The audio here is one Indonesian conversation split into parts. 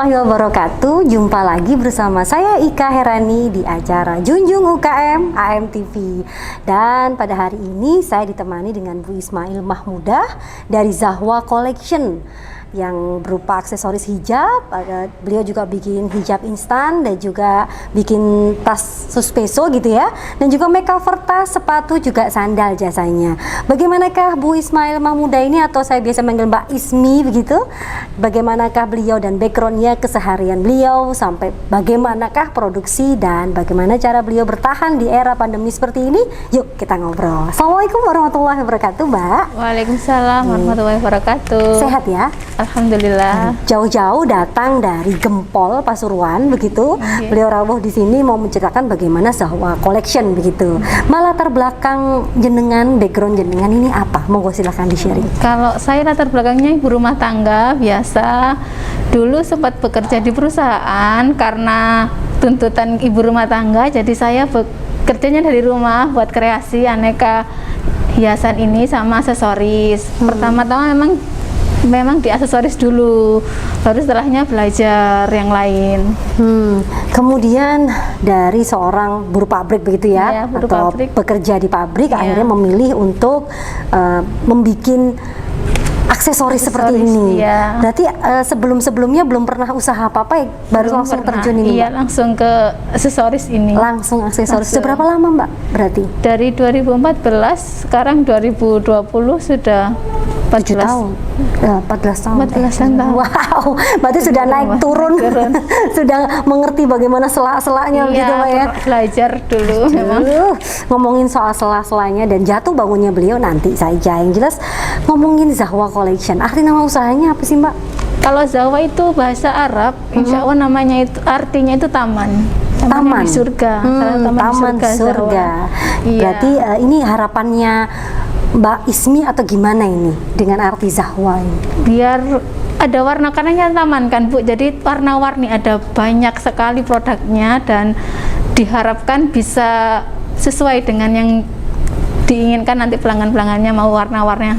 warahmatullahi wabarakatuh. Jumpa lagi bersama saya Ika Herani di acara Junjung UKM AMTV. Dan pada hari ini saya ditemani dengan Bu Ismail Mahmudah dari Zahwa Collection yang berupa aksesoris hijab. Beliau juga bikin hijab instan dan juga bikin tas suspeso gitu ya, dan juga make cover tas, sepatu, juga sandal jasanya. Bagaimanakah Bu Ismail Mahmudah ini, atau saya biasa manggil Mbak Ismi begitu? Bagaimanakah beliau dan backgroundnya, keseharian beliau, sampai bagaimanakah produksi dan bagaimana cara beliau bertahan di era pandemi seperti ini? Yuk kita ngobrol. Assalamualaikum warahmatullahi wabarakatuh, Mbak. Waalaikumsalam warahmatullahi wabarakatuh. Sehat ya? Alhamdulillah. Jauh-jauh datang dari Gempol, Pasuruan begitu. Beliau rawuh di sini mau menceritakan bagaimana Zahwa Collection begitu. Latar belakang jenengan, background jenengan ini apa? Monggo silahkan di-sharing. Kalau saya latar belakangnya ibu rumah tangga biasa. Dulu sempat bekerja di perusahaan karena tuntutan ibu rumah tangga, jadi saya bekerjanya dari rumah buat kreasi aneka hiasan ini sama aksesoris. Pertama-tama memang di aksesoris dulu, baru setelahnya belajar yang lain. Kemudian dari seorang buruh pabrik begitu ya, Iya, buruh atau pabrik. bekerja di pabrik, Iya. akhirnya memilih untuk membuat aksesoris seperti ini. Iya. Berarti sebelum-sebelumnya belum pernah usaha apa-apa ya, baru Belum langsung pernah. terjun ini, Iya, Mbak? langsung ke aksesoris ini. Langsung aksesoris. Langsung. Seberapa lama, Mbak, berarti? Dari 2014, sekarang 2020 sudah 7 14 tahun. 14 tahun. 14 tahun. Wow, berarti sudah naik turun. Sudah mengerti bagaimana selak-selaknya begitu, Mbak ya. Belajar dulu memang. Ngomongin soal sela-selanya dan jatuh bangunnya beliau nanti saja. Yang jelas ngomongin Zahwa Collection. Arti nama usahanya apa sih, Mbak? Kalau Zahwa itu bahasa Arab, insya Allah namanya itu artinya itu taman. Taman di surga. Taman di surga. Iya. Berarti ini harapannya Mbak Ismi atau gimana ini dengan arti Zahwa ini? Biar ada warna, karena taman kan Bu, jadi warna-warni, ada banyak sekali produknya dan diharapkan bisa sesuai dengan yang diinginkan nanti pelanggan-pelanggannya, mau warna-warna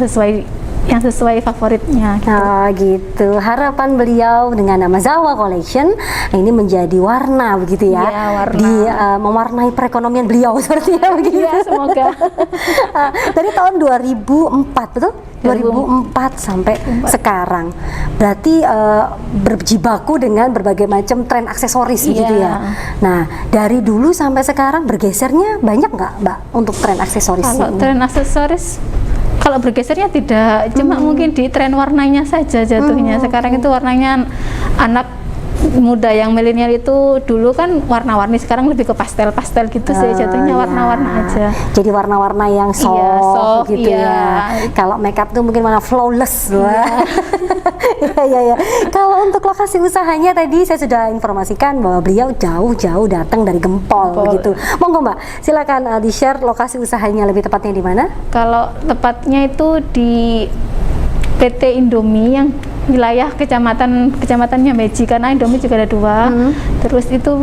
yang sesuai favoritnya gitu. Oh gitu. Harapan beliau dengan nama Zahwa Collection ini menjadi warna begitu ya. Iya, warna. Di mewarnai perekonomian beliau sepertinya begitu. Iya, semoga. Dari tahun 2004 betul? 2004 sampai sekarang. Berarti berjibaku dengan berbagai macam tren aksesoris begitu Iya. ya. Nah, dari dulu sampai sekarang bergesernya banyak nggak, Mbak, untuk tren aksesoris Kalau ini? tren aksesoris, kalau bergesernya tidak, cuma mungkin di tren warnanya saja jatuhnya. Sekarang itu warnanya anak muda yang milenial itu dulu kan warna-warni, sekarang lebih ke pastel-pastel gitu sih, jatuhnya Iya. warna-warna aja. Jadi warna-warna yang soft, Iya, soft, gitu iya. ya. Kalau makeup tuh mungkin warna flawless. Wah. Iya. Kalau untuk lokasi usahanya tadi saya sudah informasikan bahwa beliau jauh-jauh datang dari Gempol begitu. Monggo, Mbak, silakan di-share lokasi usahanya lebih tepatnya di mana? Kalau tepatnya itu di PT Indomie yang wilayah kecamatannya Meji, karena Indomie juga ada 2. Terus itu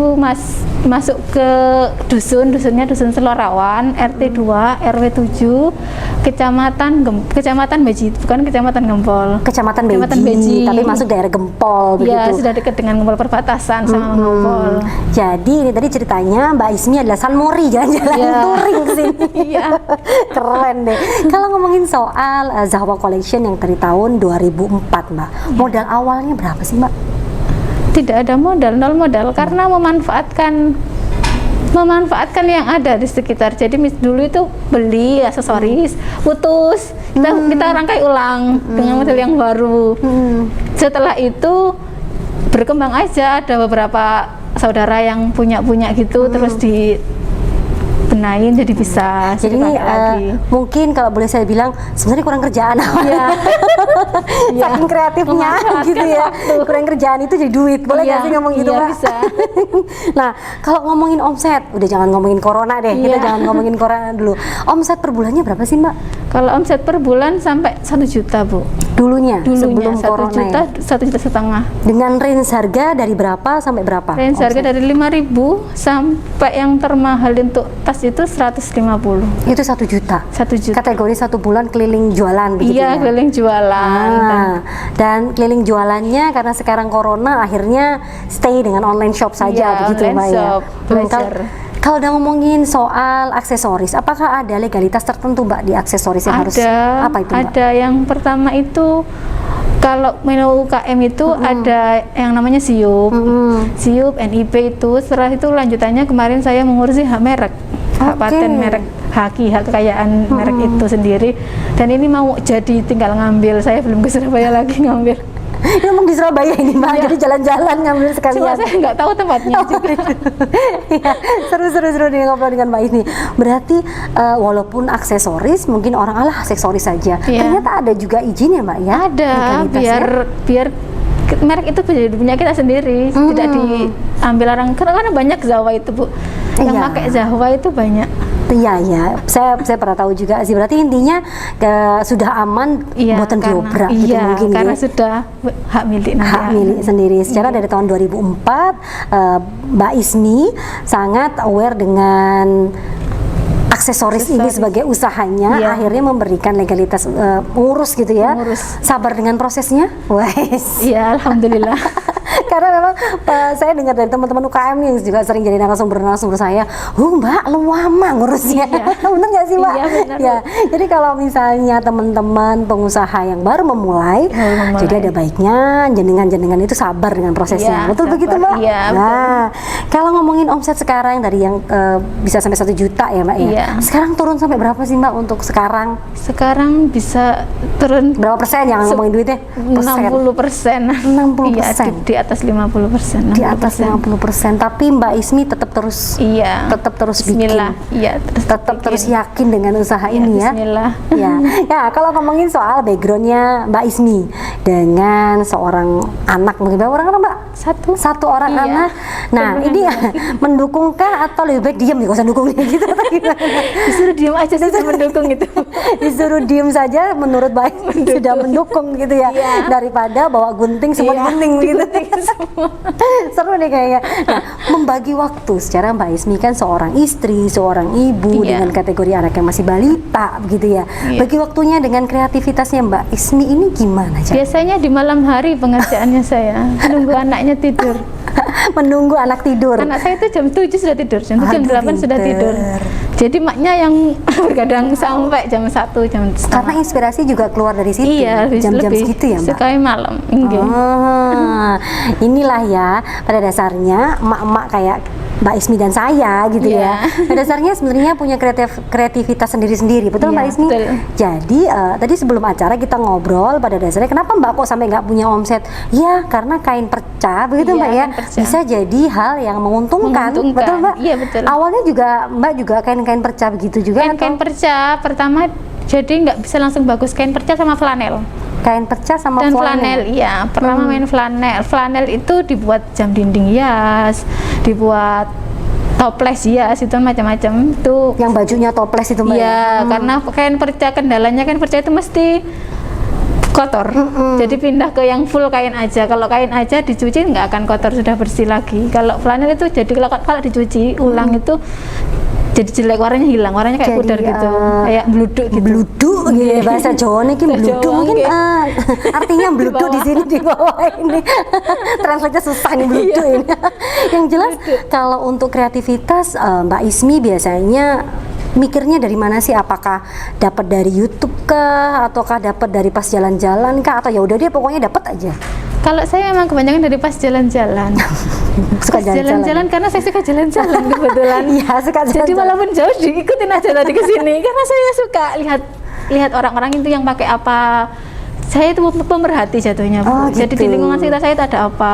masuk ke dusunnya dusun Selorawan, RT 2 RW 7, kecamatan Meji, bukan kecamatan Gempol. Kecamatan Kecamatan Beji, Beji. tapi masuk daerah Gempol Ya, begitu. sudah dekat dengan Gempol, perbatasan sama Gempol. Jadi ini tadi ceritanya Mbak Ismi adalah San Mori, jalan-jalan Iya. touring ke sini. Iya. Keren deh. Kalau ngomongin soal Zahwa Collection yang dari tahun 2004, Mbak, modal awalnya berapa sih, Mbak? Tidak ada modal, nol modal, karena memanfaatkan yang ada di sekitar. Jadi dulu itu beli aksesoris putus, kita rangkai ulang dengan model yang baru. Setelah itu berkembang aja, ada beberapa saudara yang punya gitu, terus dibenahin jadi bisa Jadi dipakai lagi. mungkin kalau boleh saya bilang sebenarnya kurang kerjaan awalnya. Saking kreatifnya Memanfaatkan gitu ya. waktu. Kurang kerjaan itu jadi duit. Boleh nggak Iya, sih ngomong gitu, iya, Mbak? bisa. Nah, kalau ngomongin omset, udah jangan ngomongin corona deh. Kita Iya. jangan ngomongin corona dulu. Omset per bulannya berapa sih, Mbak? Kalau omset per bulan sampai 1 juta, Bu. Dulunya dulunya sebelum 1 corona juta, ya. 1,5 juta. Dengan range harga dari berapa sampai berapa? Range harga omset? dari 5.000 sampai yang termahal untuk tas itu 150. Itu 1 juta. 1 juta. Kategori 1 bulan keliling jualan begitu Iya, ya. keliling jualan. Dan keliling jualannya karena sekarang corona akhirnya stay dengan online shop saja Iya, begitu online Mbak ya. shop, belajar. Kalau udah ngomongin soal aksesoris, apakah ada legalitas tertentu Mbak di aksesoris yang harus apa itu Mbak? Ada. Yang pertama itu kalau menu UKM itu ada yang namanya SIUP, SIUP, NIP itu. Setelah itu lanjutannya kemarin saya mengurusi hak merek, hak paten merek, hak kekayaan merek itu sendiri. Dan ini mau jadi tinggal ngambil, saya belum ke Surabaya lagi ngambil. Ini emang di Surabaya ini Mbak, jadi jalan-jalan ngambil Cuma sekalian. saya nggak tahu tempatnya juga. Iya, seru-seru nih ngobrol dengan Mbak Ismi. Berarti walaupun aksesoris, mungkin orang aksesoris saja. Iya. Ternyata ada juga izin ya Mbak ya? Ada, Legalitasnya? biar merek itu punya kita sendiri, tidak diambil orang. Karena banyak Zawa itu Bu, yang Iya. pakai Zawa itu banyak. Iya ya, saya pernah tahu juga sih. Berarti intinya sudah aman buatan diobrak gitu iya, mungkin karena ya. sudah hak milik nanti. Hak milik sendiri. Secara dari tahun 2004 Mbak Ismi sangat aware dengan aksesoris ini sebagai usahanya, Iya. akhirnya memberikan legalitas ngurus gitu ya. Ngurus. Sabar dengan prosesnya. Wes. Iya, alhamdulillah. Karena memang saya dengar dari teman-teman UKM yang juga sering jadi narasumber saya, Mbak lama ngurusnya. Iya. Bener nggak sih Mbak? Iya, benar. Ya. Jadi kalau misalnya teman-teman pengusaha yang baru memulai, jadi ada baiknya jenengan itu sabar dengan prosesnya. Iya, Betul sabar. begitu Mbak? Iya, Nah, kalau ngomongin omset sekarang dari yang bisa sampai 1 juta ya Mbak ya. Iya. Sekarang turun sampai berapa sih Mbak untuk sekarang? Sekarang bisa turun Berapa persen? Jangan ngomongin duitnya. Persen. 60%. 60%. Iya, di atas 50%. Di atas 50%, tapi Mbak Ismi tetap terus Iya. tetap terus bikin, Bismillah. Iya, tetap terus yakin dengan usaha ini ya. Bismillah. Ya, kalau ngomongin soal backgroundnya Mbak Ismi dengan seorang anak, mungkin berapa orang Mbak? Satu orang Iya. anak. Nah, ini mendukungkah atau lebih baik diam nih, gak usah dukung gitu atau gimana? Disuruh diem aja sih mendukung itu. Disuruh diem saja menurut Mbak Ismi sudah mendukung gitu ya, Iya. daripada bawa gunting semua gunting gitu. Seru nih kayaknya. Nah, membagi waktu secara Mbak Ismi kan seorang istri, seorang ibu Iya. dengan kategori anak yang masih balita begitu ya. Iya. Bagi waktunya dengan kreativitasnya Mbak Ismi ini gimana cara? Biasanya di malam hari pengerjaannya saya menunggu anaknya tidur. Menunggu anak tidur. Anak saya itu jam 7 sudah tidur, jam 7, jam Aduh, 8 sudah pinter. tidur. Jadi maknya yang kadang sampai jam 1, jam setengah. Karena inspirasi juga keluar dari situ. Iya, jam-jam lebih segitu ya Mbak. sukai malam. Enggak. Inilah ya pada dasarnya emak-emak kayak Mbak Ismi dan saya gitu Iya. ya. Pada dasarnya sebenarnya punya kreativitas sendiri-sendiri, betul Iya, Mbak Ismi? betul. Jadi tadi sebelum acara kita ngobrol pada dasarnya kenapa Mbak kok sampai nggak punya omset? Ya karena kain perca begitu Iya, Mbak ya. kain perca. Bisa jadi hal yang menguntungkan, Menguntungkan. betul Mbak? Iya, betul. Awalnya juga Mbak juga kain-kain perca begitu juga Kain atau perca pertama jadi nggak bisa langsung bagus, kain perca sama flanel. kain perca sama Dan flanel? flanel, iya. Pertama main flanel. Flanel itu dibuat jam dinding hias, dibuat toples hias, itu macam-macam. Itu Yang bajunya toples itu Mbak? iya, karena kain perca kendalanya kain perca itu mesti kotor. Jadi pindah ke yang full kain aja. Kalau kain aja dicuci nggak akan kotor, sudah bersih lagi. Kalau flanel itu jadi kalau dicuci ulang itu jadi jelek, warnanya hilang, warnanya kayak Jadi, pudar gitu, kayak bluduk gitu. Bluduk gitu ya, bahasa Jawa nih Bahasa bluduk Jawa, mungkin nggih. artinya bluduk di sini di bawah ini. Translate-nya susah nih bluduk ini. Yang jelas kalau untuk kreativitas Mbak Ismi biasanya mikirnya dari mana sih? Apakah dapat dari YouTube kah, ataukah dapat dari pas jalan-jalan kah, atau ya udah dia pokoknya dapat aja? Kalau saya memang kebanyakan dari pas jalan-jalan. Suka Pas jalan-jalan karena saya suka jalan-jalan kebetulan. Iya, suka Jadi jalan-jalan. walaupun jauh diikutin aja tadi ke sini karena saya suka lihat orang-orang itu yang pakai apa. Saya itu pemerhati jatuhnya, Bu. Oh, Jadi gitu. di lingkungan sekitar saya itu ada apa.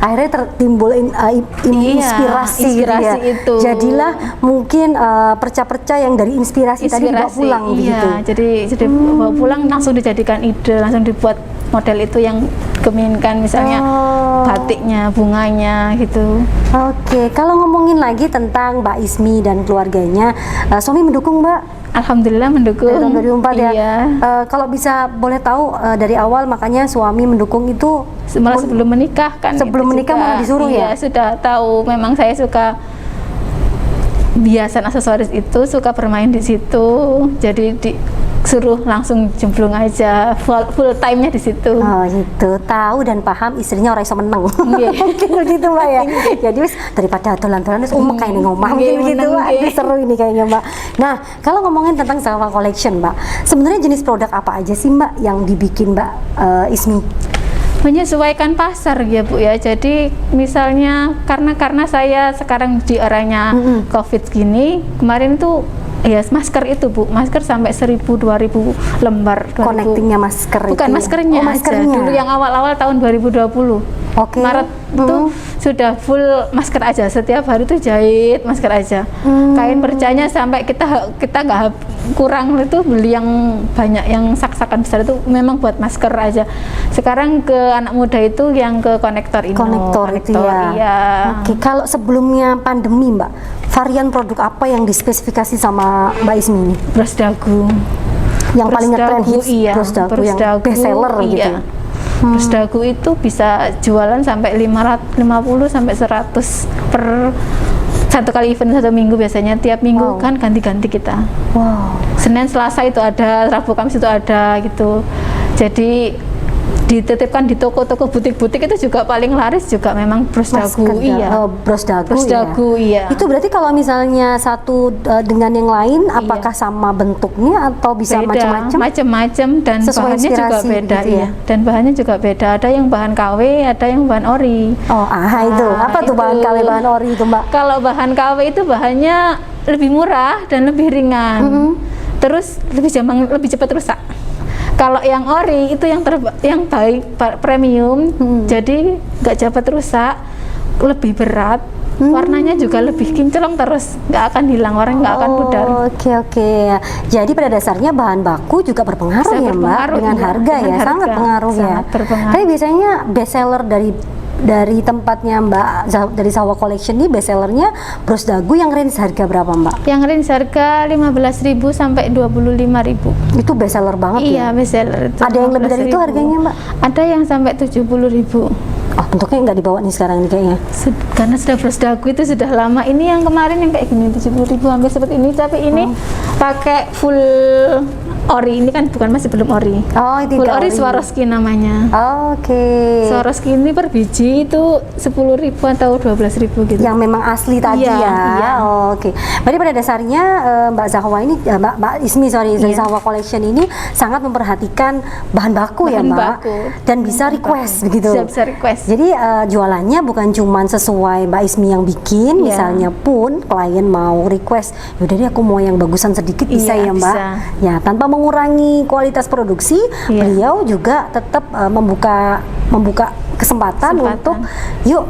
Akhirnya tertimbul inspirasi, gitu inspirasi ya. itu. Jadilah mungkin perca-perca yang dari inspirasi tadi dibawa pulang iya. begitu. Jadi bawa pulang langsung dijadikan ide, langsung dibuat model itu yang keinginkan, misalnya batiknya, bunganya gitu. Oke, kalau ngomongin lagi tentang Mbak Ismi dan keluarganya, suami mendukung Mbak? Alhamdulillah mendukung. Dari tahun 2004 ya. Iya. Kalau bisa boleh tahu dari awal makanya suami mendukung itu Malah sebelum menikah kan. Sebelum itu menikah juga, malah disuruh iya, ya? sudah tahu memang saya suka hiasan aksesoris itu, suka bermain di situ. Jadi disuruh langsung jemplung aja, full time-nya di situ. Oh gitu, tahu dan paham istrinya orang iso meneng. Nggih. Mungkin begitu Mbak ya. Jadi wis daripada dolan-dolan wis umek kayak ngomong Nggih, mungkin gitu. meneng, nggih. Aduh, seru ini kayaknya Mbak. Nah, kalau ngomongin tentang Zawa Collection Mbak, sebenarnya jenis produk apa aja sih Mbak yang dibikin Mbak Ismi? Menyesuaikan pasar ya Bu ya. Jadi misalnya karena saya sekarang di eranya COVID gini, kemarin tuh ya masker itu Bu, masker sampai 1000-2000 lembar. 2000. Connectingnya masker Bukan itu ya? maskernya, Oh, maskernya. aja. Dulu yang awal-awal tahun 2020. Oke. Maret itu sudah full masker aja, setiap hari tuh jahit masker aja. Kain percanya sampai kita nggak kurang itu beli yang banyak, yang sak-sakan besar itu memang buat masker aja. Sekarang ke anak muda itu yang ke konektor ini. Konektor itu ya. Iya. Oke, kalau sebelumnya pandemi Mbak, varian produk apa yang dispesifikasi sama Mbak Ismi ini? Bros dagu. Yang paling ngetren hits iya. bros dagu yang dagu, best seller gitu. iya. Bros dagu itu bisa jualan sampai 550 sampai 100 per satu kali event satu minggu biasanya. Tiap minggu kan ganti-ganti kita. Wow. Senin Selasa itu ada, Rabu Kamis itu ada gitu. Jadi dititipkan di toko-toko butik-butik itu juga paling laris juga memang bros dagu. Iya. Bros dagu, Bros dagu, iya. Itu berarti kalau misalnya satu dengan yang lain, apakah sama bentuknya atau bisa beda, macam-macam? macam-macam dan Sesuai bahannya juga inspirasi beda gitu ya? iya. Dan bahannya juga beda. Ada yang bahan KW, ada yang bahan ori. Oh, itu apa tuh bahan itu. KW, bahan ori itu Mbak? Kalau bahan KW itu bahannya lebih murah dan lebih ringan. Terus lebih cepat rusak. Kalau yang ori itu yang baik premium, jadi nggak cepat rusak, lebih berat, warnanya juga lebih kinclong terus, nggak akan hilang, warnanya nggak akan pudar. Oke. Jadi pada dasarnya bahan baku juga berpengaruh Bisa ya Mbak berpengaruh, dengan iya, harga dengan ya, harga, sangat pengaruh ya. sangat berpengaruh. Tapi biasanya best seller dari tempatnya Mbak, dari Zawa Collection ini best sellernya bros dagu yang range harga berapa Mbak? Yang range harga 15.000 sampai 25.000. Itu best seller banget Iya, ya? best seller itu. Ada yang lebih dari itu 15.000. harganya Mbak? Ada yang sampai 70.000. Oh, bentuknya nggak dibawa nih sekarang nih kayaknya. Karena sudah bros dagu itu sudah lama. Ini yang kemarin yang kayak gini 70.000 hampir seperti ini, tapi ini pakai full ori. Ini kan masih belum ori. Oh, itu Full tidak ori ori. Swarovski namanya. Oke. Swarovski ini per biji itu 10.000 atau 12.000 gitu. Yang memang asli tadi Iya, ya. iya. Oke. Berarti pada dasarnya Mbak Zahwa ini, Mbak Ismi dari Iya. Zahwa Collection ini sangat memperhatikan bahan baku ya Bahan Mbak. baku. Dan bisa request begitu. Bisa request. Jadi jualannya bukan cuma sesuai Mbak Ismi yang bikin, Iya. misalnya pun klien mau request, yaudah deh aku mau yang bagusan sedikit, bisa Iya, ya Mbak. bisa. Ya, tanpa mengurangi kualitas produksi, Iya. beliau juga tetap membuka kesempatan untuk yuk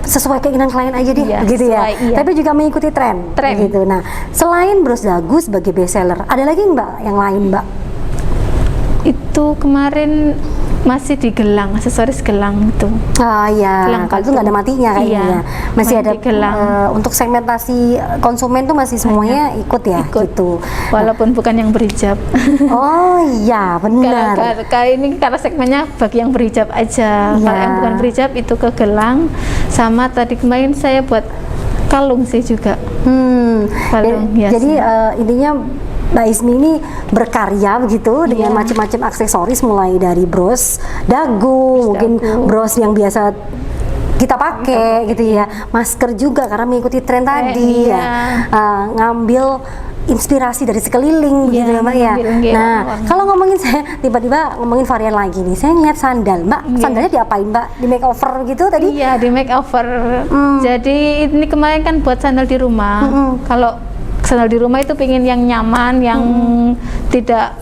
sesuai keinginan klien aja deh, Iya, gitu ya. sesuai, iya. Tapi juga mengikuti tren, gitu. Nah, selain bros dagu sebagai best seller, ada lagi Mbak yang lain Mbak? Itu kemarin masih di gelang, aksesoris gelang itu. Ah ya, Gelang kalau itu batu. nggak ada matinya kayaknya. Iya, Ya. Masih ada mati gelang. untuk segmentasi konsumen tuh masih semuanya ikut ya, Ikut. gitu. Walaupun bukan yang berhijab. Oh iya, benar. Kali ini karena segmennya bagi yang berhijab aja. Iya. Kalau yang bukan berhijab itu ke gelang, sama tadi kemarin saya buat kalung sih juga. Kalung hiasan. Jadi intinya Mbak Ismi ini berkarya begitu dengan macam-macam aksesoris, mulai dari bros dagu, mungkin bros yang biasa kita pakai gitu ya, masker juga karena mengikuti tren tadi ya, ngambil inspirasi dari sekeliling begitu ya Mbak ya. Nah, kalau ngomongin saya tiba-tiba ngomongin varian lagi nih, saya ngeliat sandal Mbak, sandalnya diapain Mbak? Di makeover gitu tadi? Iya, di makeover. Jadi ini kemarin kan buat sandal di rumah. Kalau sandal di rumah itu pengen yang nyaman, yang tidak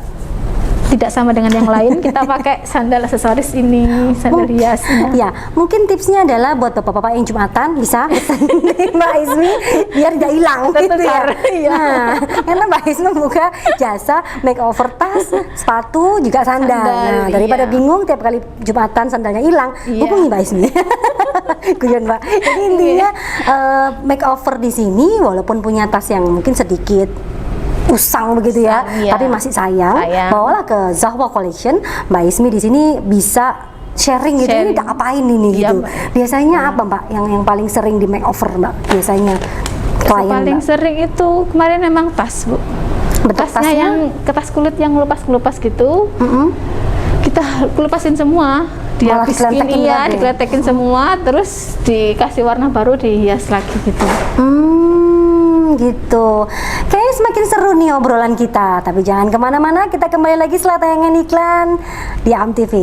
tidak sama dengan yang lain, kita pakai sandal aksesoris ini, sandal hiasnya. Ya, mungkin tipsnya adalah buat bapak-bapak yang Jumatan bisa pesan di Mbak Ismi biar tidak hilang gitu ya. Iya. Nah, karena Mbak Ismi buka jasa makeover tas, sepatu, juga sandal. Nah, daripada iya. bingung tiap kali Jumatan sandalnya hilang, Iya. hubungi Mbak Ismi. Guyon Mbak. Jadi intinya makeover di sini walaupun punya tas yang mungkin sedikit usang begitu ya, Iya. tapi masih sayang. Bawalah ke Zahwa Collection. Mbak Ismi di sini bisa sharing gitu. Ini udah apain ini Iya, gitu. Mbak. Biasanya apa Mbak yang paling sering di makeover Mbak? Biasanya klien Paling Mbak. sering itu kemarin memang tas, Bu. Betul, Tasnya yang kertas kulit yang ngelupas-ngelupas gitu. Kita kelupasin semua. Malah Dihabisin, digeletekin iya, lagi. digeletekin semua, terus dikasih warna baru, dihias lagi gitu. Gitu. Kayaknya semakin seru nih obrolan kita. Tapi jangan kemana-mana, kita kembali lagi setelah tayangan iklan di AMTV.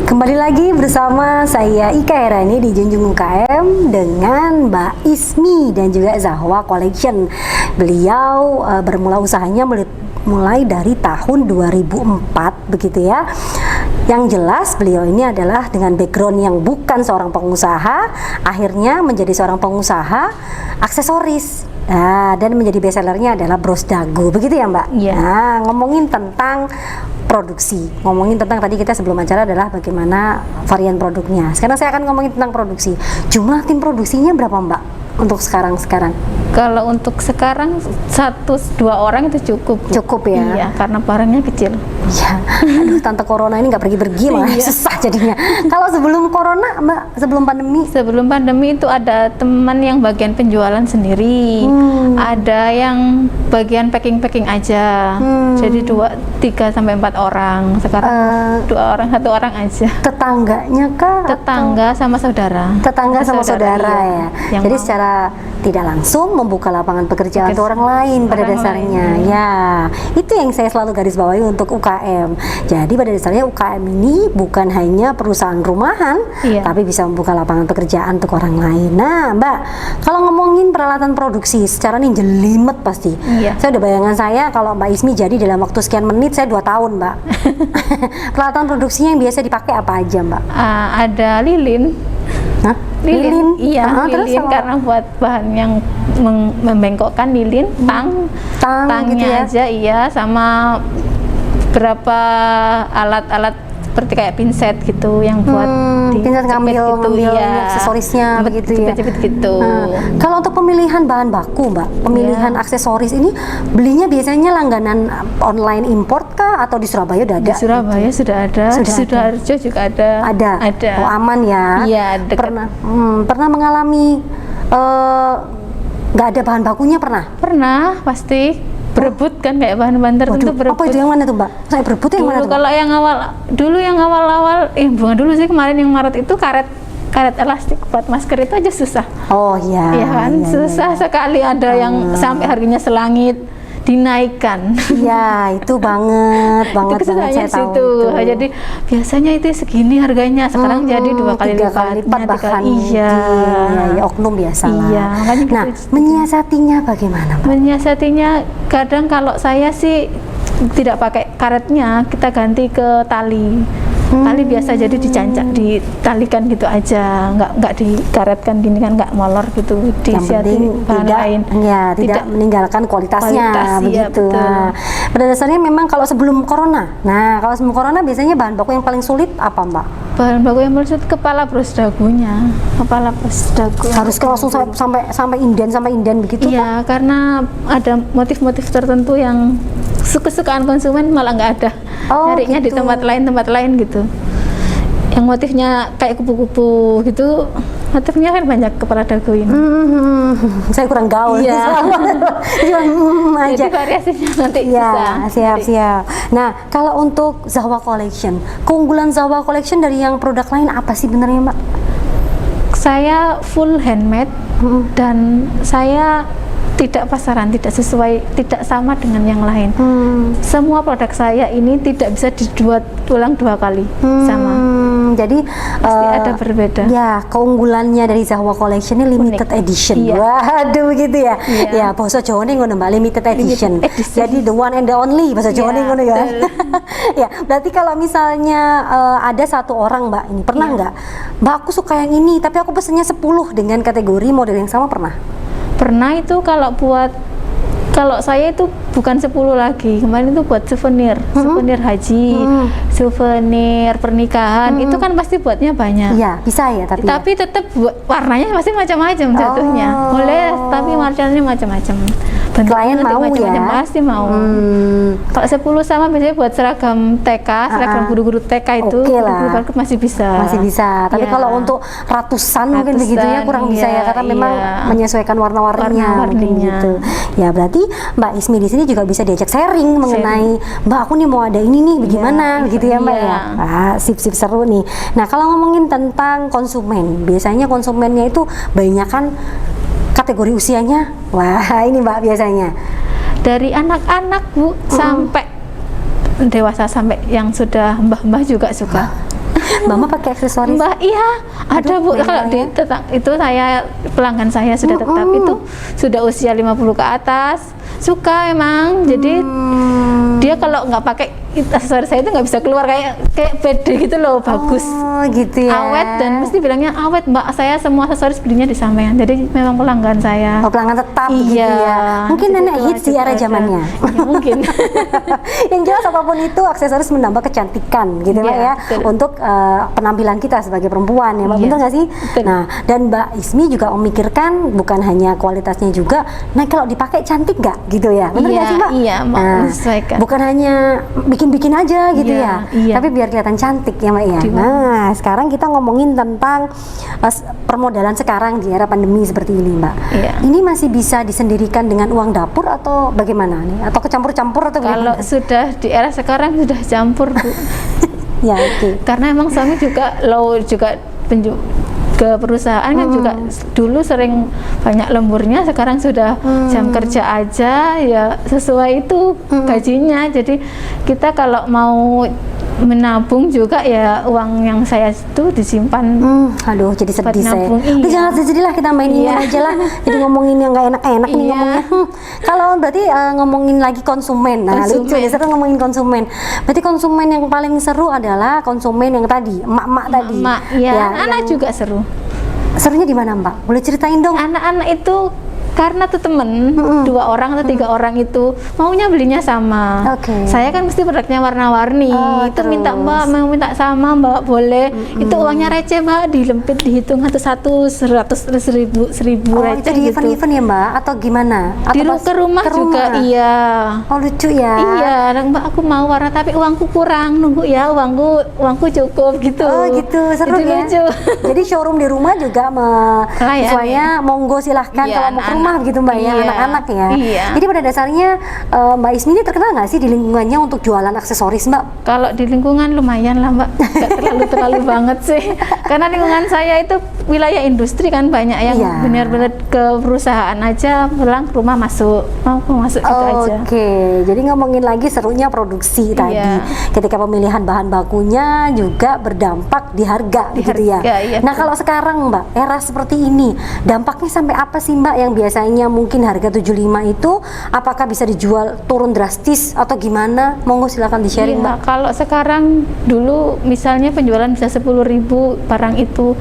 Kembali lagi bersama saya Ika Herani di Junjung UKM dengan Mbak Ismi dan juga Zahwa Collection. Beliau bermula usahanya mulai dari tahun 2004 begitu ya. Yang jelas beliau ini adalah dengan background yang bukan seorang pengusaha, akhirnya menjadi seorang pengusaha aksesoris. Nah, dan menjadi bestsellernya adalah bros dagu, begitu ya Mbak? Iya. Nah, ngomongin tentang produksi, ngomongin tentang tadi kita sebelum acara adalah bagaimana varian produknya. Sekarang saya akan ngomongin tentang produksi. Jumlah tim produksinya berapa Mbak untuk sekarang? Kalau untuk sekarang 1-2 orang itu cukup, Bu. Cukup ya? Iya, karena barangnya kecil. Iya, aduh tante corona ini nggak pergi-pergi malah Iya. susah jadinya. Kalau sebelum corona Mbak, sebelum pandemi? Sebelum pandemi itu ada teman yang bagian penjualan sendiri, ada yang bagian packing aja. Jadi 2-3-4 orang. Sekarang 2 orang, 1 orang aja. Tetangganya kah? Tetangga sama saudara. Tetangga sama saudara iya. ya. Yang Jadi mau. secara tidak langsung membuka lapangan pekerjaan untuk orang lain pada Orang dasarnya. lain. Ya, itu yang saya selalu garis bawahi untuk UKM. Jadi pada dasarnya UKM ini bukan hanya perusahaan rumahan, Iya. tapi bisa membuka lapangan pekerjaan untuk orang lain. Nah, Mbak, kalau ngomongin peralatan produksi, secara nih jelimet pasti. Iya. Saya udah bayangan saya kalau Mbak Ismi jadi dalam waktu sekian menit, saya 2 tahun, Mbak. Peralatan produksinya yang biasa dipakai apa aja, Mbak? Ada lilin. Hah? Lilin, iya, Terus lilin sama- karena buat bahan yang membengkokkan lilin, tang tangnya gitu ya? aja, iya, sama berapa alat-alat seperti kayak pinset gitu yang buat pinset ngambil iya. aksesorisnya begitu ya. Jepit-jepit gitu. Nah, kalau untuk pemilihan bahan baku Mbak, pemilihan aksesoris ini belinya biasanya langganan online import kah atau di Surabaya udah ada? Di Surabaya sudah ada, di Sudah Sidoarjo juga ada. Ada. Oh, aman ya. Iya, dekat. Pernah mengalami nggak ada bahan bakunya pernah? Pernah, pasti berebut kan kayak bahan-bahan tertentu berebut. Apa itu yang mana tuh Mbak? Saya berebut yang mana Dulu tuh? kalau yang awal-awal, bukan dulu sih, kemarin yang Maret itu karet elastik buat masker itu aja susah. Oh iya. Iya kan, susah sekali, ada yang sampai harganya selangit dinaikkan. Iya, itu banget Itu saya tahu situ. itu. Jadi biasanya itu segini harganya, sekarang jadi 2 kali 3 kali lipat lipatnya, bahkan iya. ya, oknum biasa lah. Iya, makanya Nah, gitu. menyiasatinya bagaimana Mbak? Menyiasatinya kadang kalau saya sih tidak pakai karetnya, kita ganti ke tali. Tali biasa, jadi dicancak, ditalikan gitu aja, nggak dikaretkan gini kan, nggak molor gitu. Yang penting tidak meninggalkan kualitasnya iya, begitu. betul. Nah, pada dasarnya memang kalau sebelum corona. Nah, kalau sebelum corona biasanya bahan baku yang paling sulit apa Mbak? Bahan baku yang maksud kepala bros dagunya, kepala bros dagu. Harus langsung sampai inden begitu? Iya, karena ada motif-motif tertentu yang kesukaan konsumen malah nggak ada. Carinya gitu. di tempat lain gitu. Yang motifnya kayak kupu-kupu gitu motifnya kan banyak kepala dagu ini. Saya kurang gaul. Iya. Cuma aja. Jadi variasinya nanti Ya, bisa. siap. Nah, kalau untuk Zahwa Collection, keunggulan Zahwa Collection dari yang produk lain apa sih benernya, Mbak? Saya full handmade dan saya tidak pasaran, tidak sesuai, tidak sama dengan yang lain. Semua produk saya ini tidak bisa dibuat ulang 2 kali sama. Jadi Pasti ada berbeda. Ya, keunggulannya dari Zahwa Collection ini limited edition. Iya. Waduh, gitu ya. Iya. Ya, bahasa Jawa nih ngono Mbak, limited edition. edition. Jadi the one and the only bahasa Jawa Iya, nih ngono ya. betul. Ya, berarti kalau misalnya ada satu orang Mbak ini pernah Iya. nggak? Mbak, aku suka yang ini, tapi aku pesennya 10 dengan kategori model yang sama, pernah? Pernah itu kalau saya itu bukan 10 lagi, kemarin itu buat souvenir haji, souvenir pernikahan, itu kan pasti buatnya banyak. Iya, bisa ya, tapi Tapi tetap warnanya pasti macam-macam jatuhnya. Oh. Boleh, tapi warnanya macam-macam. Klien Bentuknya mau macam-macam, ya? pasti mau. Kalau 10 sama biasanya buat seragam TK, seragam guru-guru TK itu, Oke lah. guru baru masih bisa. masih bisa. Tapi Iya. kalau untuk ratusan mungkin begitu ya Ratusan, kurang bisa ya, iya, karena memang iya. menyesuaikan warna-warninya mungkin Warna-warninya. gitu. Ya, berarti Mbak Ismi di sini juga bisa diajak sharing mengenai Mbak, aku nih mau ada ini nih, bagaimana gitu ya Mbak iya. ya. Ah, sip-sip seru nih. Nah, kalau ngomongin tentang konsumen, biasanya konsumennya itu banyak kan kategori usianya. Wah, ini Mbak biasanya. Dari anak-anak Bu sampai dewasa, sampai yang sudah mbah-mbah juga suka. Mbak pakai aksesoris. Mbak, iya ada Bu. Aduh, Kalau memang ya. itu saya pelanggan saya sudah tetap itu sudah usia 50 ke atas, suka emang. Jadi dia kalau nggak pakai aksesoris saya itu nggak bisa keluar, kayak pede gitu loh, bagus. Oh, gitu ya. Awet, dan mesti bilangnya awet Mbak, saya semua aksesoris belinya di sampean. Jadi memang pelanggan saya. Oh, pelanggan tetap gitu Iya, ya. Mungkin jadi nenek itu hits di aja era ada. zamannya. Ya, mungkin. Yang jelas apapun itu aksesoris menambah kecantikan gitu Mbak Iya, ya, betul. untuk penampilan kita sebagai perempuan ya Mbak, Iya, betul nggak sih? betul. Nah, dan Mbak Ismi juga memikirkan bukan hanya kualitasnya juga, nah kalau dipakai cantik nggak gitu ya, bener Iya, nggak sih Mbak? iya, mau Nah, menyesuaikan. bukan hanya bikin-bikin aja gitu Iya, ya, iya. tapi biar kelihatan cantik ya Mbak ya. Di mana? Nah, sekarang kita ngomongin tentang permodalan sekarang di era pandemi seperti ini Mbak. Iya. Ini masih bisa disendirikan dengan uang dapur atau bagaimana nih? Atau kecampur-campur atau Kalau gimana? sudah di era sekarang sudah campur Bu. Ya, oke. Karena emang suami juga ke perusahaan kan juga dulu sering banyak lemburnya, sekarang sudah jam kerja aja ya sesuai itu gajinya. Jadi kita kalau mau menabung juga ya uang yang saya itu disimpan. Aduh, jadi Buat sedih saya. nabung, Udah iya. jangan sedih lah, kita main imun Iya. aja lah. Jadi ngomongin yang nggak enak-enak nih Iya. ngomongnya. Kalau berarti ngomongin lagi konsumen. Nah, lucu Konsumen. ya, seru ngomongin konsumen. Berarti konsumen yang paling seru adalah konsumen yang tadi, emak-emak tadi. Mak, ya, anak yang- juga seru. Serunya di mana Mbak? Boleh ceritain dong? Anak-anak itu karena tuh temen 2 orang atau 3 orang itu maunya belinya sama. Oke. Saya kan mesti produknya warna-warni. Oh, Itu minta terus. Mbak, mau minta sama Mbak, boleh. Itu uangnya receh Mbak, dilempit dihitung satu-satu 100.000 Oh, itu receh di gitu. event-event ya Mbak? Atau gimana? Atau pas Ke rumah ke juga iya. Oh, lucu ya. Iya, Mbak aku mau warna tapi uangku kurang, nunggu ya uangku cukup gitu. Oh gitu, seru Itu ya. lucu. Jadi showroom di rumah juga Melayani. siswanya monggo silahkan Iya, kalau mau ke rumah anak-anak. gitu Mbak ya, Iya, anak-anak ya. iya. Jadi pada dasarnya Mbak Ismi ini terkenal nggak sih di lingkungannya untuk jualan aksesoris Mbak? Kalau di lingkungan lumayan lah Mbak, nggak terlalu banget sih. Karena lingkungan saya itu wilayah industri kan, banyak yang Iya. benar-benar ke perusahaan aja, pulang ke rumah masuk gitu aja. Oke, jadi ngomongin lagi serunya produksi tadi. Iya. Ketika pemilihan bahan bakunya juga berdampak di harga Di gitu ya. harga, iya, Nah betul. kalau sekarang Mbak, era seperti ini, dampaknya sampai apa sih Mbak, yang biasanya mungkin harga 75 itu apakah bisa dijual turun drastis atau gimana? Monggo silakan di-sharing Iya, Mbak. kalau sekarang dulu misalnya penjualan bisa 10.000 barang itu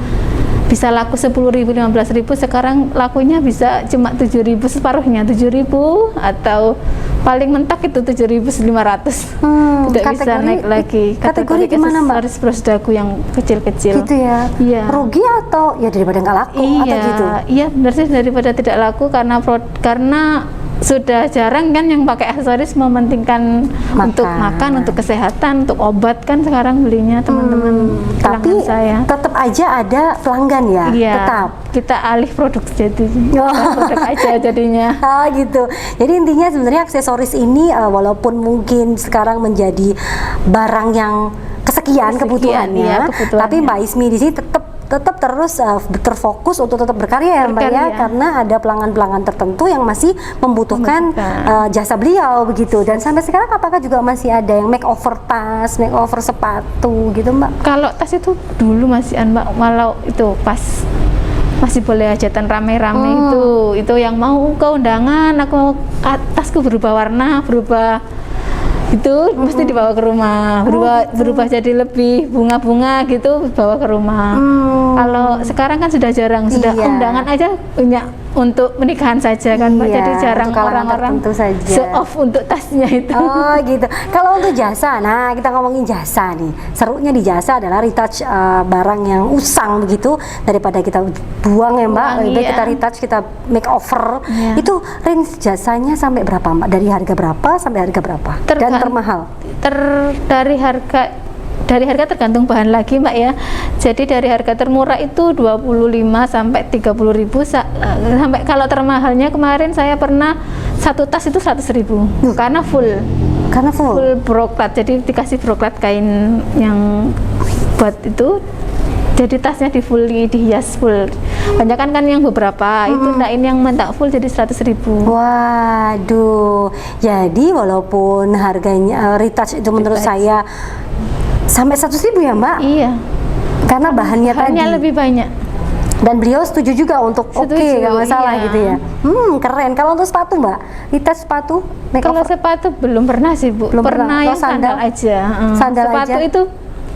bisa laku 10.000, 15.000, sekarang lakunya bisa cuma 7.000, separuhnya 7.000 atau paling mentok itu 7.500. Tidak bisa kategori- naik lagi. kategori gimana, Mbak? aksesoris bros dagu yang kecil-kecil. Gitu ya. Iya. Rugi atau ya daripada nggak laku atau Iya, gitu? iya benar sih, daripada tidak laku karena sudah jarang kan yang pakai aksesoris, mementingkan untuk makan, untuk kesehatan, untuk obat kan sekarang belinya teman-teman tapi pelanggan saya. tetap aja ada pelanggan ya, Iya, tetap. kita alih produk jadi produk aja jadinya. Ah gitu. Jadi intinya sebenarnya aksesoris ini walaupun mungkin sekarang menjadi barang yang kesekian kebutuhannya, iya, kebutuhannya. tapi Mbak Ismi di sini tetap terus terfokus untuk tetap berkarya ya Mbak ya, karena ada pelanggan-pelanggan tertentu yang masih membutuhkan jasa beliau begitu. Dan sampai sekarang apakah juga masih ada yang makeover tas, makeover sepatu gitu Mbak? Kalau tas itu dulu masih Mbak, walau itu pas masih boleh hajatan rame-rame itu yang mau ke undangan, aku mau tasku berubah warna, berubah itu mesti dibawa ke rumah, berubah jadi lebih bunga-bunga gitu, bawa ke rumah. Kalau sekarang kan sudah jarang, sudah undangan aja punya untuk menikahan saja kan Mbak, jadi jarang orang-orang show off untuk tasnya itu. Oh gitu. Kalau untuk jasa, nah kita ngomongin jasa nih, serunya di jasa adalah retouch barang yang usang begitu, daripada kita buang ya Mbak, lebih baik kita retouch, kita makeover. Itu range jasanya sampai berapa Mbak? Dari harga berapa sampai harga berapa? Dan termahal? Dari harga tergantung bahan lagi Mbak ya. Jadi dari harga termurah itu 25 sampai 30 ribu, sampai kalau termahalnya kemarin saya pernah satu tas itu 100 ribu karena full broklat, jadi dikasih broklat kain yang buat itu, jadi tasnya dihias full. Banyak kan yang beberapa itu enggak, ini yang mentak full jadi 100 ribu. Waduh, jadi walaupun harganya retouch itu menurut saya sampai 100 ribu ya Mbak? Iya, karena bahannya tadi lebih banyak. Dan beliau setuju juga untuk nggak masalah gitu ya. Keren. Kalau untuk sepatu Mbak, retouch sepatu, kalau sepatu belum pernah sih Bu, pernah yang sandal aja. Sepatu itu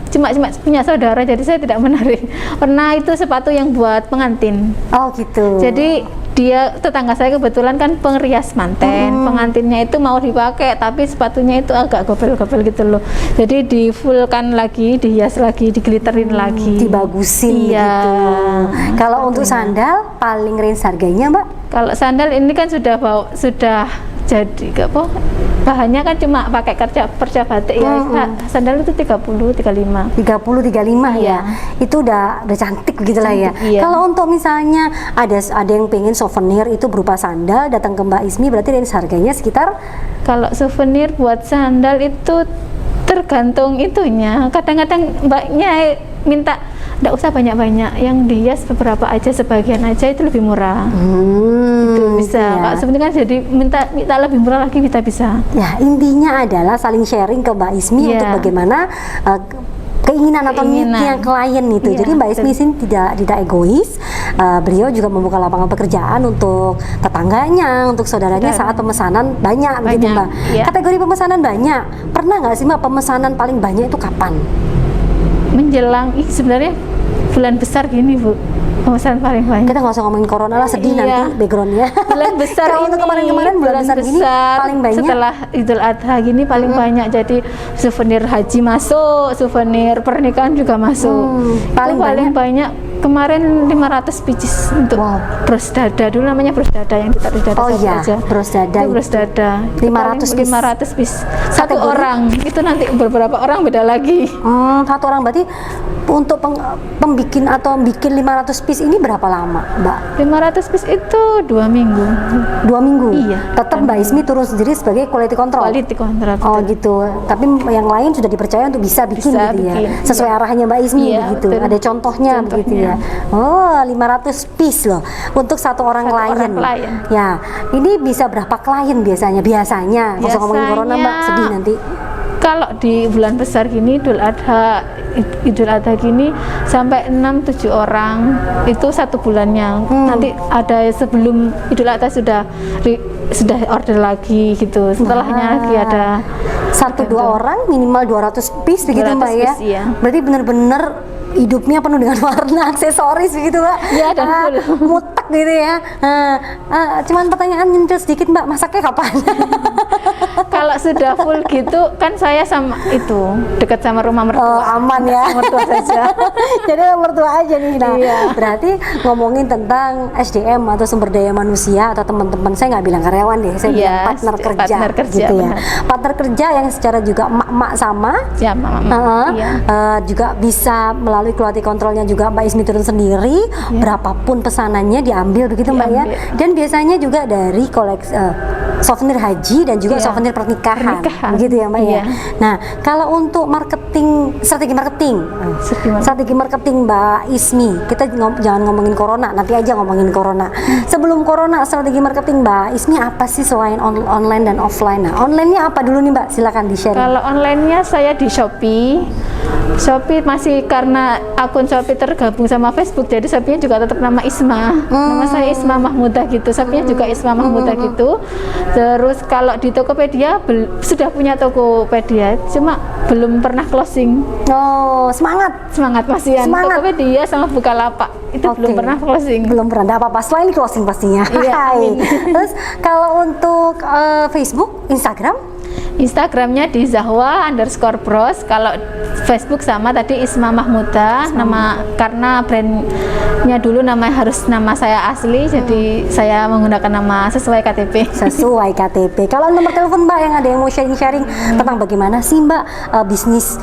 cuma punya saudara, jadi saya tidak menarik. Pernah itu sepatu yang buat pengantin. Oh gitu. Jadi dia tetangga saya kebetulan kan pengerias manten, pengantinnya itu mau dipakai tapi sepatunya itu agak gobel-gobel gitu loh. Jadi di fullkan lagi, dihias lagi, diglitterin lagi, dibagusin gitu. Kalau untuk sandal paling range harganya Mbak? Kalau sandal ini kan sudah jadi bahannya kan cuma pakai perca batik ya. Sandal itu 30-35 ya. Itu udah cantik gitu lah ya. Kalau untuk misalnya ada yang pengen souvenir itu berupa sandal, datang ke Mbak Ismi, berarti range harganya sekitar? Kalau souvenir buat sandal itu tergantung itunya. Kadang-kadang Mbaknya minta nggak usah banyak-banyak, yang dihias beberapa aja, sebagian aja, itu lebih murah. Itu bisa. Kalau sebenarnya kan jadi minta lebih murah lagi, kita bisa. Ya intinya adalah saling sharing ke Mbak Ismi untuk bagaimana keinginan atau niatnya klien itu. Jadi Mbak Ismi sini tidak egois. Beliau juga membuka lapangan pekerjaan untuk tetangganya, untuk saudaranya saat pemesanan banyak begitu Mbak. Kategori pemesanan banyak. Pernah nggak sih Mbak pemesanan paling banyak itu kapan? Menjelang sebenarnya bulan besar gini Bu, pemesanan paling banyak. Kita nggak usah ngomongin corona lah, sedih nanti backgroundnya. Bulan besar ini, untuk kemarin-kemarin bulan besar gini paling banyak. Setelah Idul Adha gini paling banyak. Jadi souvenir haji masuk, souvenir pernikahan juga masuk. Paling banyak kemarin 500 pieces untuk bros dada, dulu namanya bros dada yang ditaruh di dada saja. Bros dada. Itu bros dada. 500 piece. Satu orang. Itu nanti beberapa orang beda lagi. Satu orang berarti untuk bikin 500 piece ini berapa lama, Mbak? 500 piece itu 2 minggu. 2 minggu? Iya. Tetap Mbak Ismi turun sendiri sebagai quality control? Quality control. Oh gitu. Tapi yang lain sudah dipercaya untuk bisa bikin gitu ya? Sesuai arahannya Mbak Ismi begitu? Ada contohnya begitu ya? Oh 500 piece loh untuk satu orang klien. Ya, ini bisa berapa klien biasanya? Nggak usah ngomongin corona Mbak, sedih nanti. Kalau di bulan besar gini, Idul Adha gini sampai 6-7 orang itu satu bulannya. Nanti ada sebelum Idul Adha sudah order lagi gitu. Setelahnya lagi ada 1-2 orang minimal 200 piece begitu Mbak ya. Iya. Berarti benar-benar hidupnya penuh dengan warna aksesoris begitu Mbak. Iya, dan mutlak gitu ya. Cuman pertanyaan nyintil sedikit Mbak, masaknya kapan? Kalau sudah full gitu kan saya sama itu dekat sama rumah mertua. Aman ya. Mertua saja. Jadi mertua aja nih. Nah, Iya. berarti ngomongin tentang SDM atau sumber daya manusia atau teman-teman, saya nggak bilang karyawan deh, saya Iya, bilang partner kerja, gitu ya. benar. Partner kerja yang secara juga emak-emak sama. Ya, Mama. Iya. Juga bisa melalui quality controlnya juga Mbak Ismi turun sendiri, berapapun pesanannya diambil begitu Mbak ya. Diambil. Dan biasanya juga dari koleksi souvenir haji dan juga Iya. souvenir pernikahan, Pernikahan. begitu ya Mbak ya. Iya. Nah, kalau untuk strategi marketing Mbak Ismi, kita jangan ngomongin corona, nanti aja ngomongin corona. Sebelum corona, strategi marketing Mbak Ismi apa sih selain online dan offline? Nah, online-nya apa dulu nih Mbak? Silakan di-share. Kalau online-nya saya di Shopee. Shopee masih karena akun Shopee tergabung sama Facebook, jadi Shopee-nya juga tetap nama Isma. Nama saya Isma Mahmudah gitu. Shopee-nya juga Isma Mahmudah gitu. Terus kalau di Tokopedia sudah punya Tokopedia, cuma belum pernah closing. Oh, semangat. Semangat masihan. Semangat. Tokopedia sama Bukalapak itu belum Oke. pernah closing. Belum pernah, enggak apa-apa. Setelah ini closing pastinya. Iya, Hai. amin. Terus kalau untuk Facebook, Instagram? Instagramnya di Zahwa_bros. Kalau Facebook sama tadi Isma Mahmudah. Nama karena brandnya dulu namanya harus nama saya asli, jadi saya menggunakan nama sesuai KTP. Sesuai KTP. Kalau nomor telepon Mbak yang ada yang mau sharing-sharing tentang bagaimana sih Mbak bisnis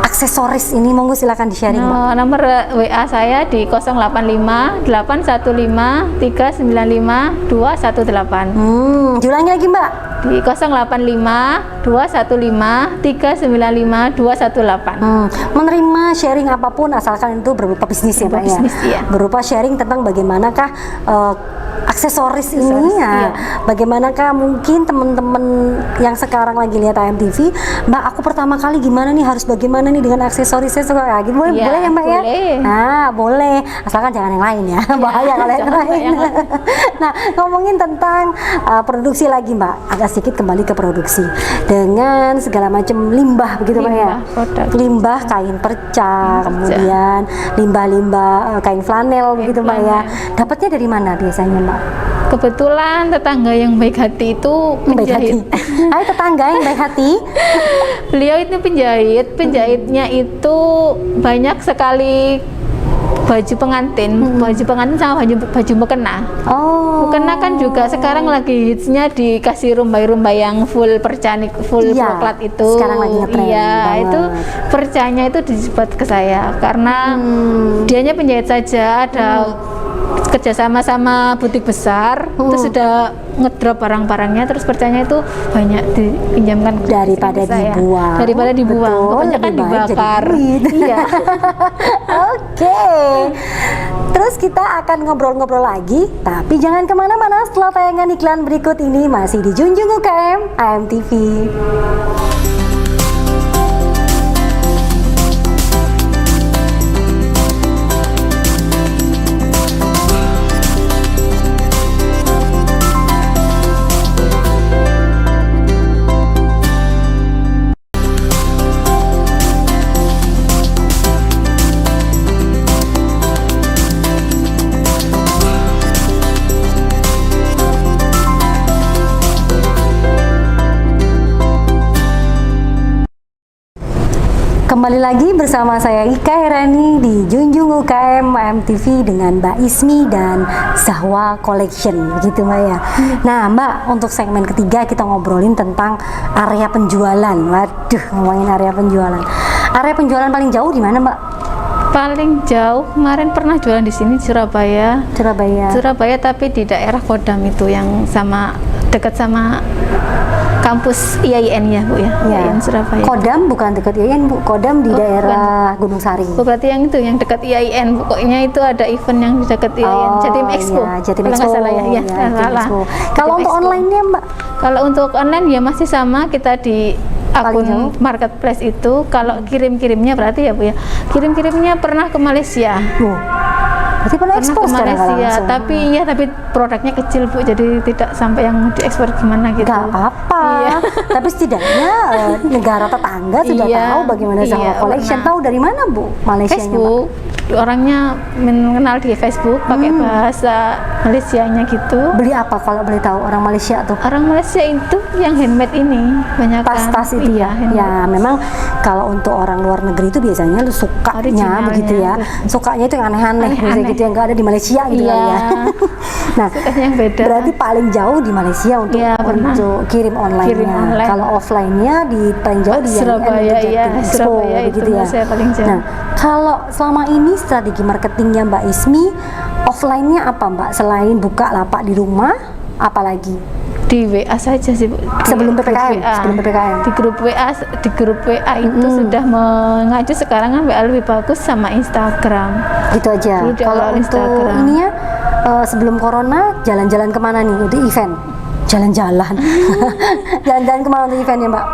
aksesoris ini, monggo silakan di-sharing Mbak. Nomor WA saya di 085 815 395 218. Diulangi lagi Mbak. Di 085 215 395 218. Menerima sharing apapun asalkan itu berupa bisnis ya Mbak ya. Bisnis, iya. Berupa sharing tentang bagaimanakah aksesoris ini ya. iya. Bagaimanakah mungkin teman-teman yang sekarang lagi lihat AMTV, Mbak aku pertama kali gimana nih, harus bagaimana nih dengan aksesorisnya suka gitu. Boleh, Iya, boleh ya Mbak ya? boleh. Nah, boleh. Asalkan jangan yang lain ya. Bahaya kalau yang jangan lain. yang lain. Nah, ngomongin tentang produksi lagi Mbak, agak sedikit kembali ke produksi dengan segala macam limbah begitu Mbak ya. Limbah produk. Limbah kain perca, kemudian limbah-limbah kain flanel begitu Mbak ya. Dapatnya dari mana biasanya Mbak? Kebetulan tetangga yang baik hati itu Baik hati. penjahit. Hai tetangga yang baik hati. Beliau itu penjahitnya itu banyak sekali baju pengantin, sama baju mukena. Oh. Mukena kan juga sekarang lagi hitsnya dikasih rumbai-rumbai yang full percanik, full Iya, coklat itu. sekarang lagi ngetren Iya, banget. itu percanya itu dibuat ke saya karena dianya penjahit saja, ada kerjasama sama butik besar, terus sudah ngedrop barang-barangnya, terus percanya itu banyak dipinjamkan ke Daripada saya. dibuang. Daripada dibuang, Betul, kebanyakan lebih baik jadi dibakar. duit. Iya. Oke. Terus kita akan ngobrol-ngobrol lagi, tapi jangan kemana-mana. Setelah tayangan iklan berikut ini masih di Junjung UKM AMTV. Kembali lagi bersama saya Ika Herani di Junjung UKM AMTV dengan Mbak Ismi dan Zahwa Collection, begitu Mbak ya. Nah Mbak, untuk segmen ketiga kita ngobrolin tentang area penjualan. Waduh, ngomongin area penjualan. Area penjualan paling jauh di mana Mbak? Paling jauh kemarin pernah jualan di sini Surabaya. Surabaya tapi di daerah Kodam itu yang dekat sama kampus IAIN ya Bu ya. IAIN Surabaya. Kodam bukan dekat IAIN Bu, Kodam di daerah Gunung Sari. Oh, berarti yang itu yang dekat IAIN. Pokoknya itu ada event yang di dekat IAIN. Jatim Expo. Iya, Jatim Kalau Expo. nggak salah ya. Iya, Jatim salah. Expo. Kalau Jatim untuk Expo. online-nya Mbak? Kalau untuk online ya masih sama, kita di Paling jauh? akun marketplace itu. Kalau kirim-kirimnya berarti ya Bu ya. Kirim-kirimnya pernah ke Malaysia. Berarti pernah Pernah ekspor ke secara Malaysia, langsung. tapi produknya kecil Bu, jadi tidak sampai yang diekspor gimana gitu. Gak apa-apa. Iya. Tapi setidaknya negara tetangga sudah Iya, tahu bagaimana Zahwa iya, Collection. pernah. Tahu dari mana Bu Malaysianya, Mbak? Facebook, orangnya mengenal di Facebook pakai bahasa Malaysianya gitu. Beli apa kalau boleh tahu orang Malaysia tuh? Orang Malaysia itu yang handmade ini banyak Tas-tas itu ya. handmade. Ya, memang kalau untuk orang luar negeri itu biasanya lu sukanya Originalnya. begitu ya. Sukanya itu yang aneh-aneh, biasanya Aneh-aneh. gitu yang nggak ada di Malaysia gitu Iya. kali ya. Nah, Sukanya yang beda. berarti paling jauh di Malaysia untuk Iya, pernah. kirim online-nya. Kirim online. Kalau offline-nya di paling jauh di Surabaya, Jatim iya, Expo, Surabaya itu begitu ya. saya paling jauh. Nah, kalau selama ini strategi marketingnya Mbak Ismi, offline-nya apa Mbak? Selain buka lapak di rumah, apalagi? Di WA saja sih Bu. Di Sebelum grup PPKM, WA. sebelum PPKM. Di grup WA itu sudah mengacu sekarang kan WA lebih bagus sama Instagram. Gitu aja. Dulu di Kalau awal untuk Instagram. ininya sebelum corona jalan-jalan kemana nih? Untuk event? Jalan-jalan. Jalan-jalan kemana untuk eventnya Mbak?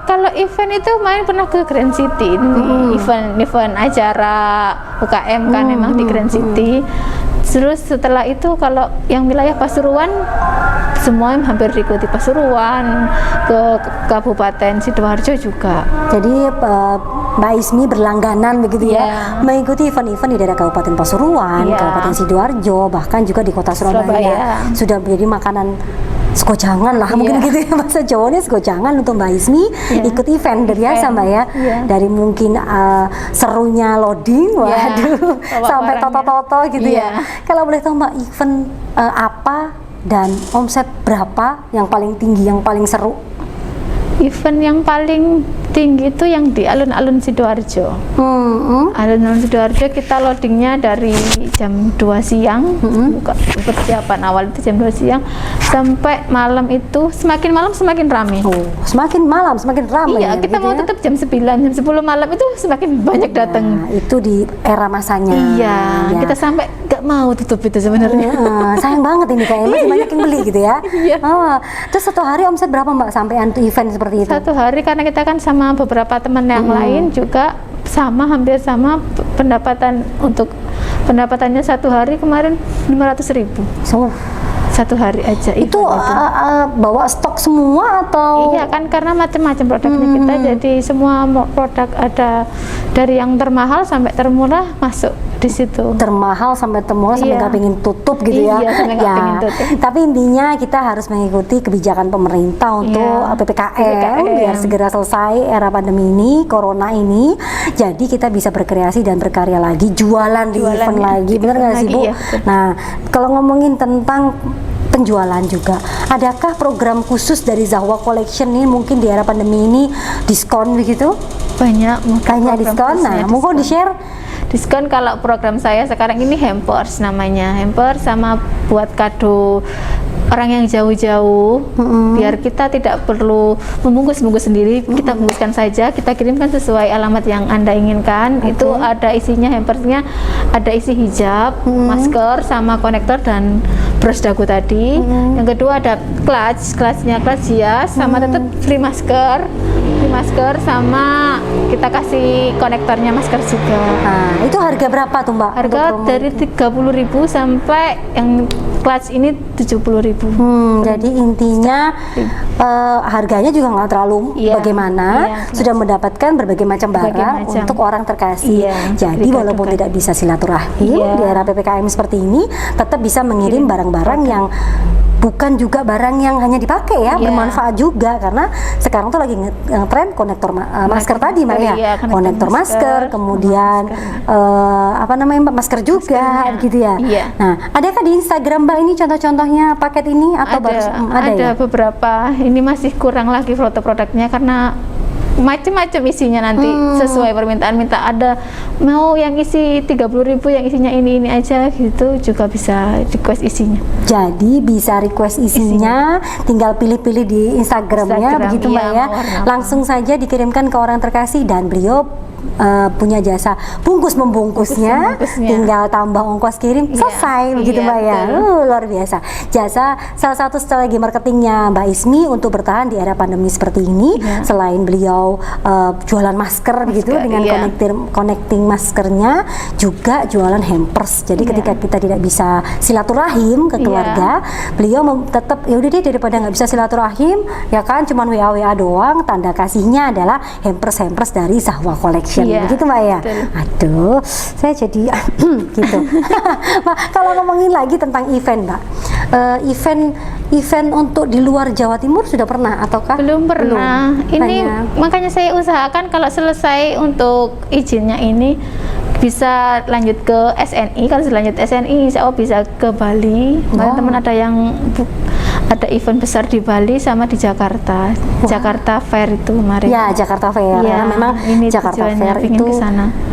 Kalau event itu main pernah ke Grand City, event acara UKM kan memang di Grand City. Terus setelah itu kalau yang wilayah Pasuruan semua hampir diikuti, Pasuruan, ke Kabupaten Sidoarjo juga. Jadi Mbak Ismi berlangganan begitu ya, Iya. mengikuti event-event di daerah Kabupaten Pasuruan, Iya. Kabupaten Sidoarjo, bahkan juga di kota Surabaya. Surabaya. Sudah menjadi makanan segojangan lah, mungkin Iya. gitu ya, bahasa Jawanya segojangan untuk Mbak Ismi ikut event biasa Mbak ya. Iya. Dari mungkin serunya loading, waduh, Bawa sampai barangnya. toto-toto gitu ya. Iya. Kalau boleh tahu Mbak, event apa dan omset berapa yang paling tinggi, yang paling seru? Event yang paling tinggi itu yang di alun-alun Sidoarjo. Alun-alun Sidoarjo kita loadingnya dari jam 2 siang, buka persiapan awal itu jam 2 siang sampai malam itu semakin malam semakin ramai. Oh, semakin malam semakin ramai. Iya, ya, kita gitu mau ya? tutup jam 9, jam 10 malam itu semakin banyak datang. Nah, itu di era masanya. Iya, Ya. kita sampai nggak mau tutup itu sebenarnya. Sayang banget ini kayaknya masih banyak yang beli gitu ya. Iya. Terus satu hari omset berapa Mbak sampai untuk event seperti itu? Satu hari karena kita kan sama beberapa teman yang lain juga sama, hampir sama pendapatannya satu hari kemarin 500.000 So, satu hari aja itu event bawa stok semua atau? Iya kan, karena macam-macam produknya kita, jadi semua produk ada dari yang termahal sampai termurah masuk di situ. Termahal sampai termurah sampai Iya. nggak pengen tutup gitu ya. Iya, sampai nggak pengen tutup. Tapi intinya kita harus mengikuti kebijakan pemerintah untuk Iya. PPKM biar segera selesai era pandemi ini, corona ini. Jadi kita bisa berkreasi dan berkarya lagi, jualan di Jualan event ya, lagi. di Bener event nggak sih lagi, Bu? iya, betul. Nah, kalau ngomongin tentang penjualan juga, adakah program khusus dari Zahwa Collection ini mungkin di era pandemi ini diskon begitu? Banyak Banyak program diskon. Nah, khususnya, monggo diskon. di-share. Diskon kalau program saya sekarang ini hampers namanya, hampers sama buat kado orang yang jauh-jauh, biar kita tidak perlu membungkus-bungkus sendiri, kita bungkuskan saja, kita kirimkan sesuai alamat yang Anda inginkan. Itu ada isinya, hampersnya ada isi hijab, masker sama konektor dan brush dagu tadi. Yang kedua ada clutchnya clutch hias, sama tetap free masker sama kita kasih konektornya masker juga. Nah, itu harga berapa tuh Mbak? Harga untuk promo dari itu? 30.000 sampai yang clutch ini 70.000. Jadi intinya harganya juga nggak terlalu Iya, bagaimana, iya, sudah mendapatkan berbagai macam Berbagai barang macam. untuk orang terkasih. Iya, Jadi dikado walaupun kan. tidak bisa silaturahim Iya. di era PPKM seperti ini, tetap bisa mengirim barang-barang yang bukan juga barang yang hanya dipakai ya, Iya. bermanfaat juga, karena sekarang tuh lagi ngetren konektor masker tadi Mbak ya, iya, konektor konektor masker, masker, kemudian apa namanya Mbak, masker juga Maskernya. gitu ya. Iya. Nah, adakah di Instagram Mbak ini contoh-contohnya paket ini atau baru ada ya? beberapa. Ini masih kurang lagi foto produknya karena macam-macam isinya nanti sesuai permintaan. Minta ada mau yang isi 30.000, yang isinya ini aja gitu, juga bisa request isinya. Jadi bisa request isinya, tinggal pilih-pilih di Instagramnya, Instagram, begitu Mbak iya, ya. mau warna apa. Langsung saja dikirimkan ke orang terkasih dan beliau punya jasa bungkus membungkusnya, tinggal tambah ongkos kirim, selesai begitu Mbak ya. Luar biasa. Jasa salah satu strategi marketingnya Mbak Ismi untuk bertahan di era pandemi seperti ini, selain beliau jualan masker begitu dengan connecting maskernya, juga jualan hampers. Jadi ketika kita tidak bisa silaturahim ke keluarga, beliau tetap ya udah deh, daripada nggak bisa silaturahim ya kan, cuman WA doang, tanda kasihnya adalah hampers dari Zahwa Collection. Begitu Mbak ya. Aduh, saya jadi gitu. Mbak, kalau ngomongin lagi tentang event Mbak, event untuk di luar Jawa Timur sudah pernah ataukah? Belum pernah. Ini makanya saya usahakan kalau selesai untuk izinnya ini bisa lanjut ke SNI. Kalau lanjut SNI, insya Allah bisa ke Bali. Teman-teman ada yang ada event besar di Bali sama di Jakarta. Jakarta Fair itu kemarin. Ya, Jakarta Fair. Ya, memang ini Jakarta Fair itu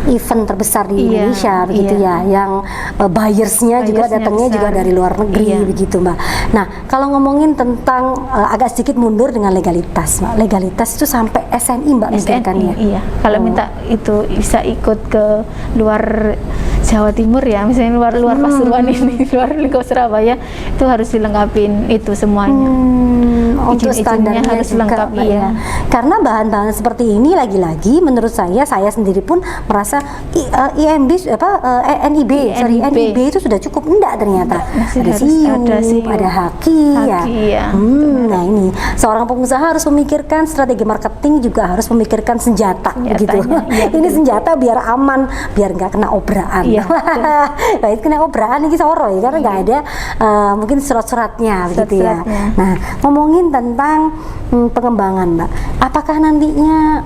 event terbesar di Indonesia begitu ya. Yang buyersnya juga datangnya juga dari luar negeri begitu Mbak. Nah, kalau ngomongin tentang agak sedikit mundur dengan legalitas, Mbak. Legalitas itu sampai SNI Mbak mikirkan ya. Iya. Kalau minta itu bisa ikut ke luar Jawa Timur ya, misalnya luar Pasuruan ini, luar lingkup Surabaya, itu harus dilengkapin itu semuanya. Untuk standarnya harus lengkap ya. Karena bahan-bahan seperti ini lagi-lagi menurut saya sendiri pun merasa NIB itu sudah cukup. Enggak ternyata. Ada siup, ada haki ya. Nah ini seorang pengusaha harus memikirkan strategi marketing, juga harus memikirkan senjata begitu. Ini senjata biar aman, biar nggak kena obraan. Nah, itu kena obraan ini soro ya, karena nggak ada mungkin surat-suratnya begitu ya. Nah, ngomongin tentang pengembangan Mbak, apakah nantinya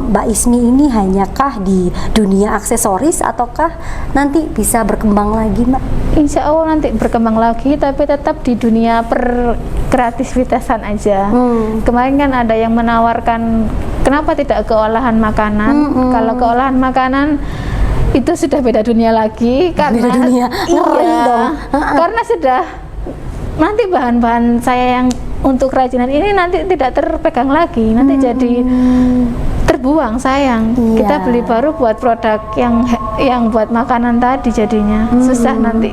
Mbak Ismi ini hanyakah di dunia aksesoris ataukah nanti bisa berkembang lagi Mbak? Insya Allah nanti berkembang lagi, tapi tetap di dunia kreativitasan aja. Kemarin kan ada yang menawarkan kenapa tidak ke olahan makanan. Kalau ke olahan makanan itu sudah beda dunia lagi, karena karena sudah nanti bahan-bahan saya yang untuk kerajinan ini nanti tidak terpegang lagi, nanti jadi terbuang, sayang. Kita beli baru buat produk yang buat makanan tadi, jadinya susah nanti.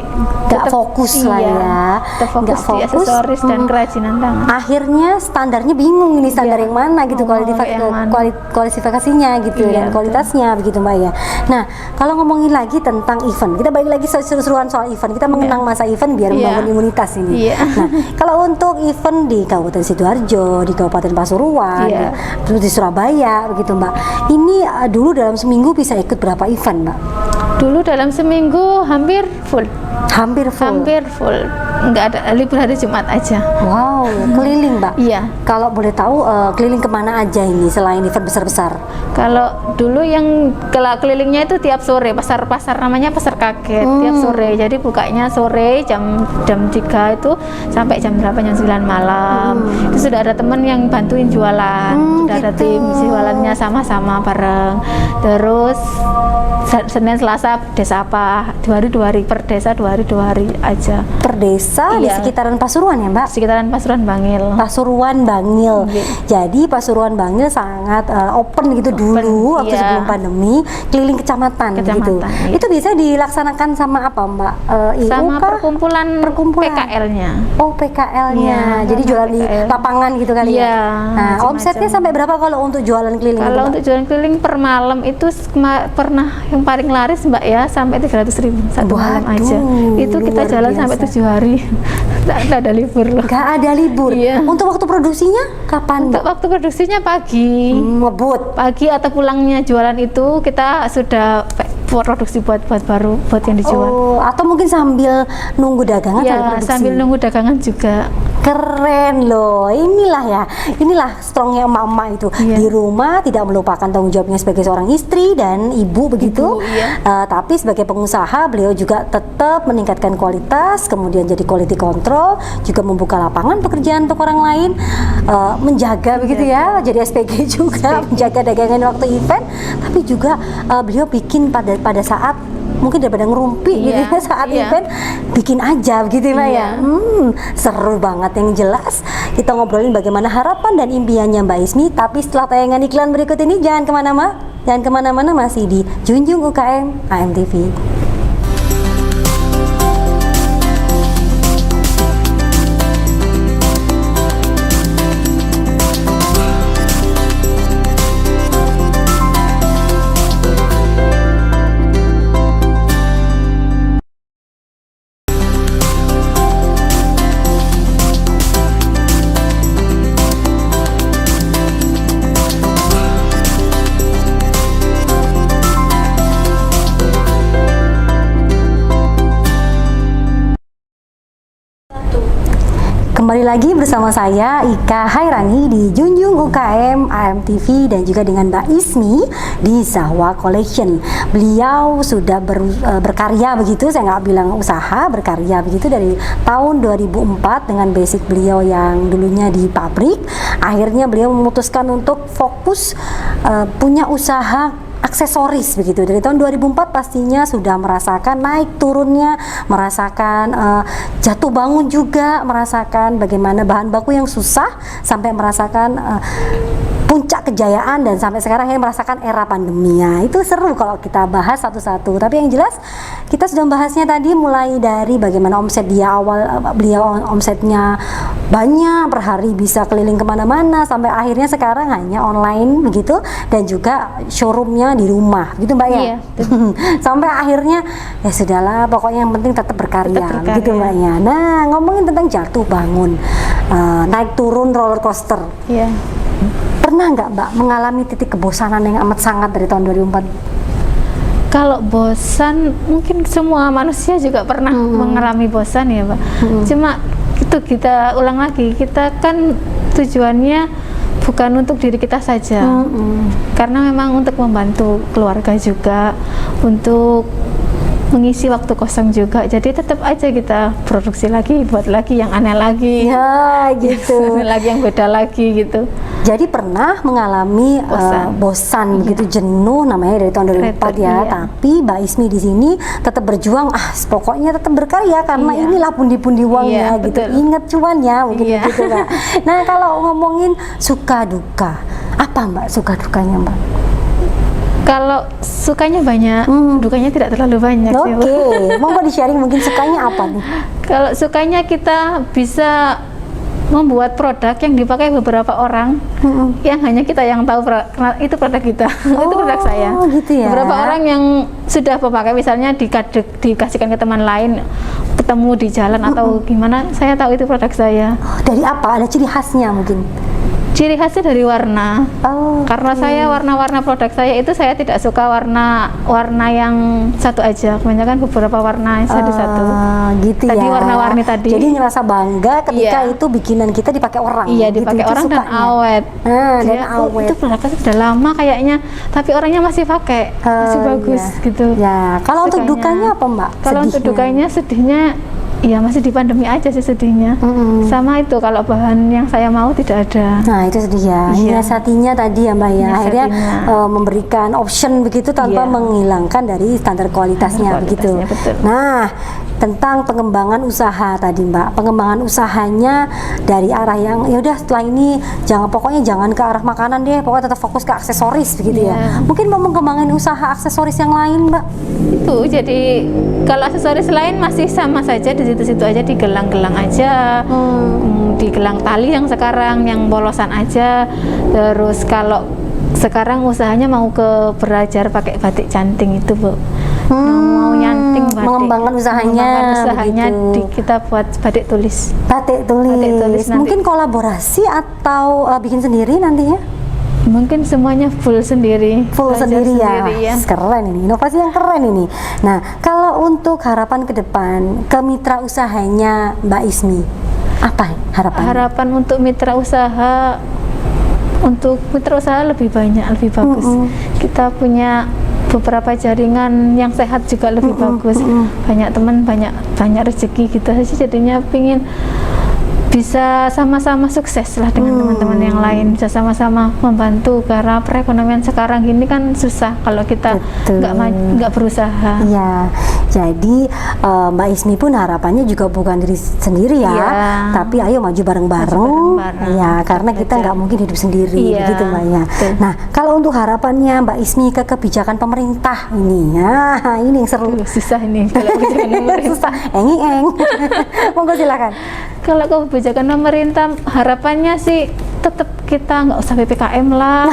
Gak fokus lah ya, terfokus di aksesoris dan kerajinan tangan. Akhirnya standarnya bingung ini standar yang mana gitu, kualifikasinya gitu dan kualitasnya begitu Mbak ya. Nah, kalau ngomongin lagi tentang event, kita balik lagi seru-seruan soal event. Kita mengenang masa event biar membangun imunitas ini. Nah, kalau untuk event di Kabupaten Sidoarjo, di Kabupaten Pasuruan, terus di Surabaya begitu Mbak. Ini dulu dalam seminggu bisa ikut berapa event Mbak? Dulu dalam seminggu hampir full. Hampir full. Nggak ada libur hari Jumat aja. Wow, keliling Mbak? Iya. Kalau boleh tahu keliling kemana aja ini selain event besar-besar? Kalau dulu yang kelilingnya itu tiap sore, pasar namanya pasar kaget, tiap sore. Jadi bukanya sore jam 3 itu sampai jam berapa, jam 9 malam. Itu sudah ada teman yang bantuin jualan, sudah ada tim jualannya sama-sama bareng. Terus Senin Selasa desa apa, 2 hari per desa, 2 hari aja per desa. Di sekitaran Pasuruan ya Mbak? Sekitaran Pasuruan Bangil. Jadi Pasuruan Bangil sangat open gitu dulu waktu sebelum pandemi, keliling kecamatan gitu. Itu bisa dilaksanakan sama apa Mbak? Sama perkumpulan PKL-nya. Oh, PKL-nya. Jadi jualan di lapangan gitu kali ya. Nah, omsetnya sampai berapa kalau untuk jualan keliling? Kalau untuk jualan keliling per malam itu pernah yang paling laris Mbak ya sampai 300.000 satu malam aja. Itu kita jalan sampai 7 hari. Nggak ada libur loh. Nggak ada libur. Untuk waktu produksinya kapan? Untuk waktu produksinya pagi. Ngebut. Pagi atau pulangnya jualan itu kita sudah produksi buat yang dijual. Oh, atau mungkin sambil nunggu dagangan sambil nunggu dagangan juga. Keren loh, inilah strongnya emak-emak itu. Di rumah tidak melupakan tanggung jawabnya sebagai seorang istri dan ibu begitu. Tapi sebagai pengusaha beliau juga tetap meningkatkan kualitas, kemudian jadi quality control, juga membuka lapangan pekerjaan untuk orang lain, menjaga begitu ya, jadi SPG juga, menjaga dagangan waktu event, tapi juga beliau bikin pada saat mungkin daripada ngerumpi gitu ya saat event, bikin aja begitu Mbak ya. Seru banget. Yang jelas kita ngobrolin bagaimana harapan dan impiannya Mbak Ismi, tapi setelah tayangan iklan berikut ini jangan kemana-mana. Jangan kemana-mana, masih di Junjung UKM AMTV. Kembali lagi bersama saya Ika Hairani di Junjung UKM AMTV dan juga dengan Mbak Ismi di Zahwa Collection. Beliau sudah berkarya begitu, saya nggak bilang usaha, berkarya begitu dari tahun 2004 dengan basic beliau yang dulunya di pabrik. Akhirnya beliau memutuskan untuk fokus punya usaha aksesoris begitu. Dari tahun 2004 pastinya sudah merasakan naik turunnya, merasakan jatuh bangun juga, merasakan bagaimana bahan baku yang susah sampai merasakan puncak kejayaan dan sampai sekarang akhirnya merasakan era pandemi. Ya, itu seru kalau kita bahas satu-satu. Tapi yang jelas kita sudah membahasnya tadi mulai dari bagaimana omset dia awal, beliau omsetnya banyak per hari bisa keliling kemana-mana sampai akhirnya sekarang hanya online begitu dan juga showroomnya di rumah gitu Mbak ya. Iya, sampai akhirnya ya sudahlah, pokoknya yang penting tetap berkarya gitu Mbak ya. Nah, ngomongin tentang jatuh bangun, naik turun roller coaster. Iya. Pernah nggak Mbak mengalami titik kebosanan yang amat sangat dari tahun 2004? Kalau bosan, mungkin semua manusia juga pernah mengalami bosan ya Pak. Cuma itu kita ulang lagi, kita kan tujuannya bukan untuk diri kita saja, karena memang untuk membantu keluarga juga, untuk mengisi waktu kosong juga. Jadi tetap aja kita produksi lagi, buat lagi yang aneh lagi, ya gitu, lagi yang beda lagi gitu. Jadi pernah mengalami bosan begitu, jenuh namanya dari tahun 2004 ya. Iya. Tapi Mbak Ismi di sini tetap berjuang, pokoknya tetap berkarya karena inilah pundi-pundi uangnya gitu. Betul. Ingat cuannya mungkin gitu Mbak. Nah, kalau ngomongin suka duka, apa Mbak suka dukanya Mbak? Kalau sukanya banyak, dukanya tidak terlalu banyak sih. Oke, monggo di-sharing mungkin sukanya apa nih? Kalau sukanya kita bisa membuat produk yang dipakai beberapa orang, yang hanya kita yang tahu itu produk kita. Itu produk saya. Gitu ya. Beberapa orang yang sudah memakai, misalnya dikasihkan ke teman lain, ketemu di jalan atau gimana, saya tahu itu produk saya. Dari apa? Ada ciri khasnya mungkin? Ciri khasnya dari warna. Karena saya warna-warna produk saya itu saya tidak suka warna yang satu aja, kebanyakan beberapa warna satu-satu. Gitu tadi ya. Warna-warni tadi. Jadi ngerasa bangga ketika itu bikinan kita dipakai orang. Iya, dipakai gitu, orang dan awet. Dan awet. Itu produknya sudah lama kayaknya, tapi orangnya masih pakai, masih bagus gitu. Ya, kalau untuk dukanya apa Mbak? Kalau untuk dukanya, sedihnya ya masih di pandemi aja sih sedihnya. Sama itu kalau bahan yang saya mau tidak ada. Nah, itu sedih ya. Nyiasatinya tadi ya Mbak ya. Akhirnya memberikan option begitu tanpa menghilangkan dari standar kualitasnya begitu. Betul. Nah, tentang pengembangan usaha tadi Mbak. Pengembangan usahanya dari arah yang ya udah setelah ini pokoknya jangan ke arah makanan deh, pokoknya tetap fokus ke aksesoris begitu ya. Mungkin mau mengembangkan usaha aksesoris yang lain Mbak? Itu jadi kalau aksesoris lain masih sama saja, di situ-situ aja, di gelang-gelang aja, di gelang tali yang sekarang yang bolosan aja. Terus kalau sekarang usahanya mau ke belajar pakai batik canting itu Bu. Mau nyanting batik, mengembangkan usahanya kita buat batik tulis. Batik tulis. Mungkin kolaborasi atau bikin sendiri nantinya? Mungkin semuanya full sendiri. Full sendiri ya. Keren ini, inovasi yang keren ini. Nah, kalau untuk harapan ke depan ke mitra usahanya Mbak Ismi, apa harapan? Harapan untuk mitra usaha, lebih banyak, lebih bagus. Kita punya beberapa jaringan yang sehat juga lebih bagus. Banyak teman, banyak rezeki gitu. Jadinya pingin bisa sama-sama sukses lah dengan teman-teman yang lain, bisa sama-sama membantu, karena perekonomian sekarang gini kan susah kalau kita nggak berusaha. Iya, Jadi Mbak Ismi pun harapannya juga bukan diri sendiri ya, Iya. tapi ayo maju bareng-bareng. Maju bareng-bareng. Ya, karena kita nggak mungkin hidup sendiri, Iya, gitu Mbak ya. betul. Nah, kalau untuk harapannya Mbak Ismi ke kebijakan pemerintah ini, ya ini yang seru. Susah ini kalau kebijakan pemerintah. Susah, eng. Monggo silakan. Kalau kebijakan pemerintah harapannya sih tetap kita nggak usah PPKM lah.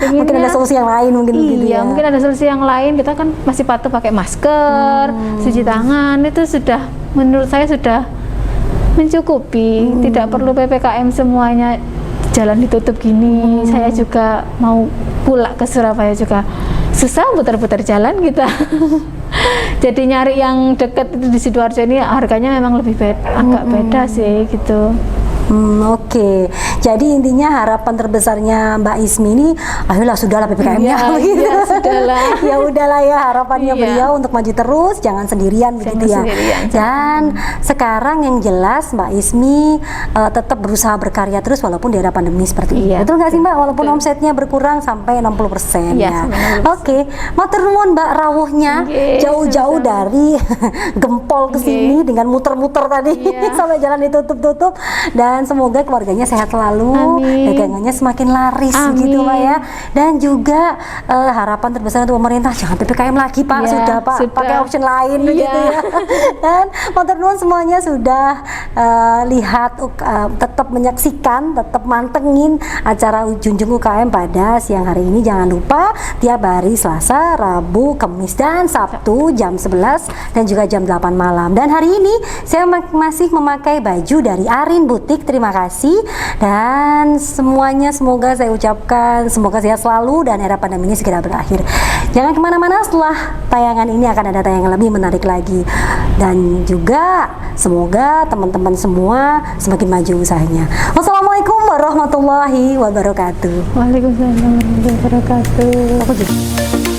Mungkin ada solusi yang lain mungkin begitu Iya, ya. mungkin ada solusi yang lain. Kita kan masih patuh pakai masker, cuci tangan, itu sudah menurut saya sudah mencukupi. Tidak perlu PPKM semuanya jalan ditutup gini. Saya juga mau pulang ke Surabaya juga susah putar-putar jalan kita. Jadi nyari yang deket itu di Sidoarjo ini harganya memang lebih agak beda sih gitu. Oke. Jadi intinya harapan terbesarnya Mbak Ismi ini, ayolah sudahlah PPKM-nya Iya, begitu. iya, sudahlah. Ya udahlah ya, harapannya Iya. beliau untuk maju terus, jangan sendirian begitu ya. sendirian. Dan sekarang yang jelas Mbak Ismi tetap berusaha berkarya terus walaupun di era pandemi seperti ini. Iya, Betul nggak sih Mbak? Walaupun betul. omsetnya berkurang sampai 60% Iya, ya. sampai 60%. Oke, matur nuwun Mbak rawuhnya Oke, jauh-jauh sama-sama. dari Gempol ke sini dengan muter-muter tadi Iya. sampai jalan ditutup-tutup, dan semoga keluarganya sehat selalu, Amin. dagangannya semakin laris Amin. gitu Pak ya. Dan juga harapan terbesar untuk pemerintah, jangan PPKM lagi Pak, Iya, sudah Pak, sudah. pakai option lain Iya. gitu ya. Dan matur nuwun semuanya sudah lihat, tetap menyaksikan, tetap mantengin acara Junjung UKM pada siang hari ini. Jangan lupa tiap hari Selasa, Rabu, Kamis, dan Sabtu jam 11 dan juga jam 8 malam. Dan hari ini saya masih memakai baju dari Arin Butik. Terima kasih. Dan semuanya semoga saya ucapkan semoga sehat selalu dan era pandemi ini segera berakhir. Jangan kemana-mana, setelah tayangan ini akan ada tayangan lebih menarik lagi. Dan juga semoga teman-teman semua semakin maju usahanya. Wassalamualaikum warahmatullahi wabarakatuh. Waalaikumsalam warahmatullahi wabarakatuh. Aku juga.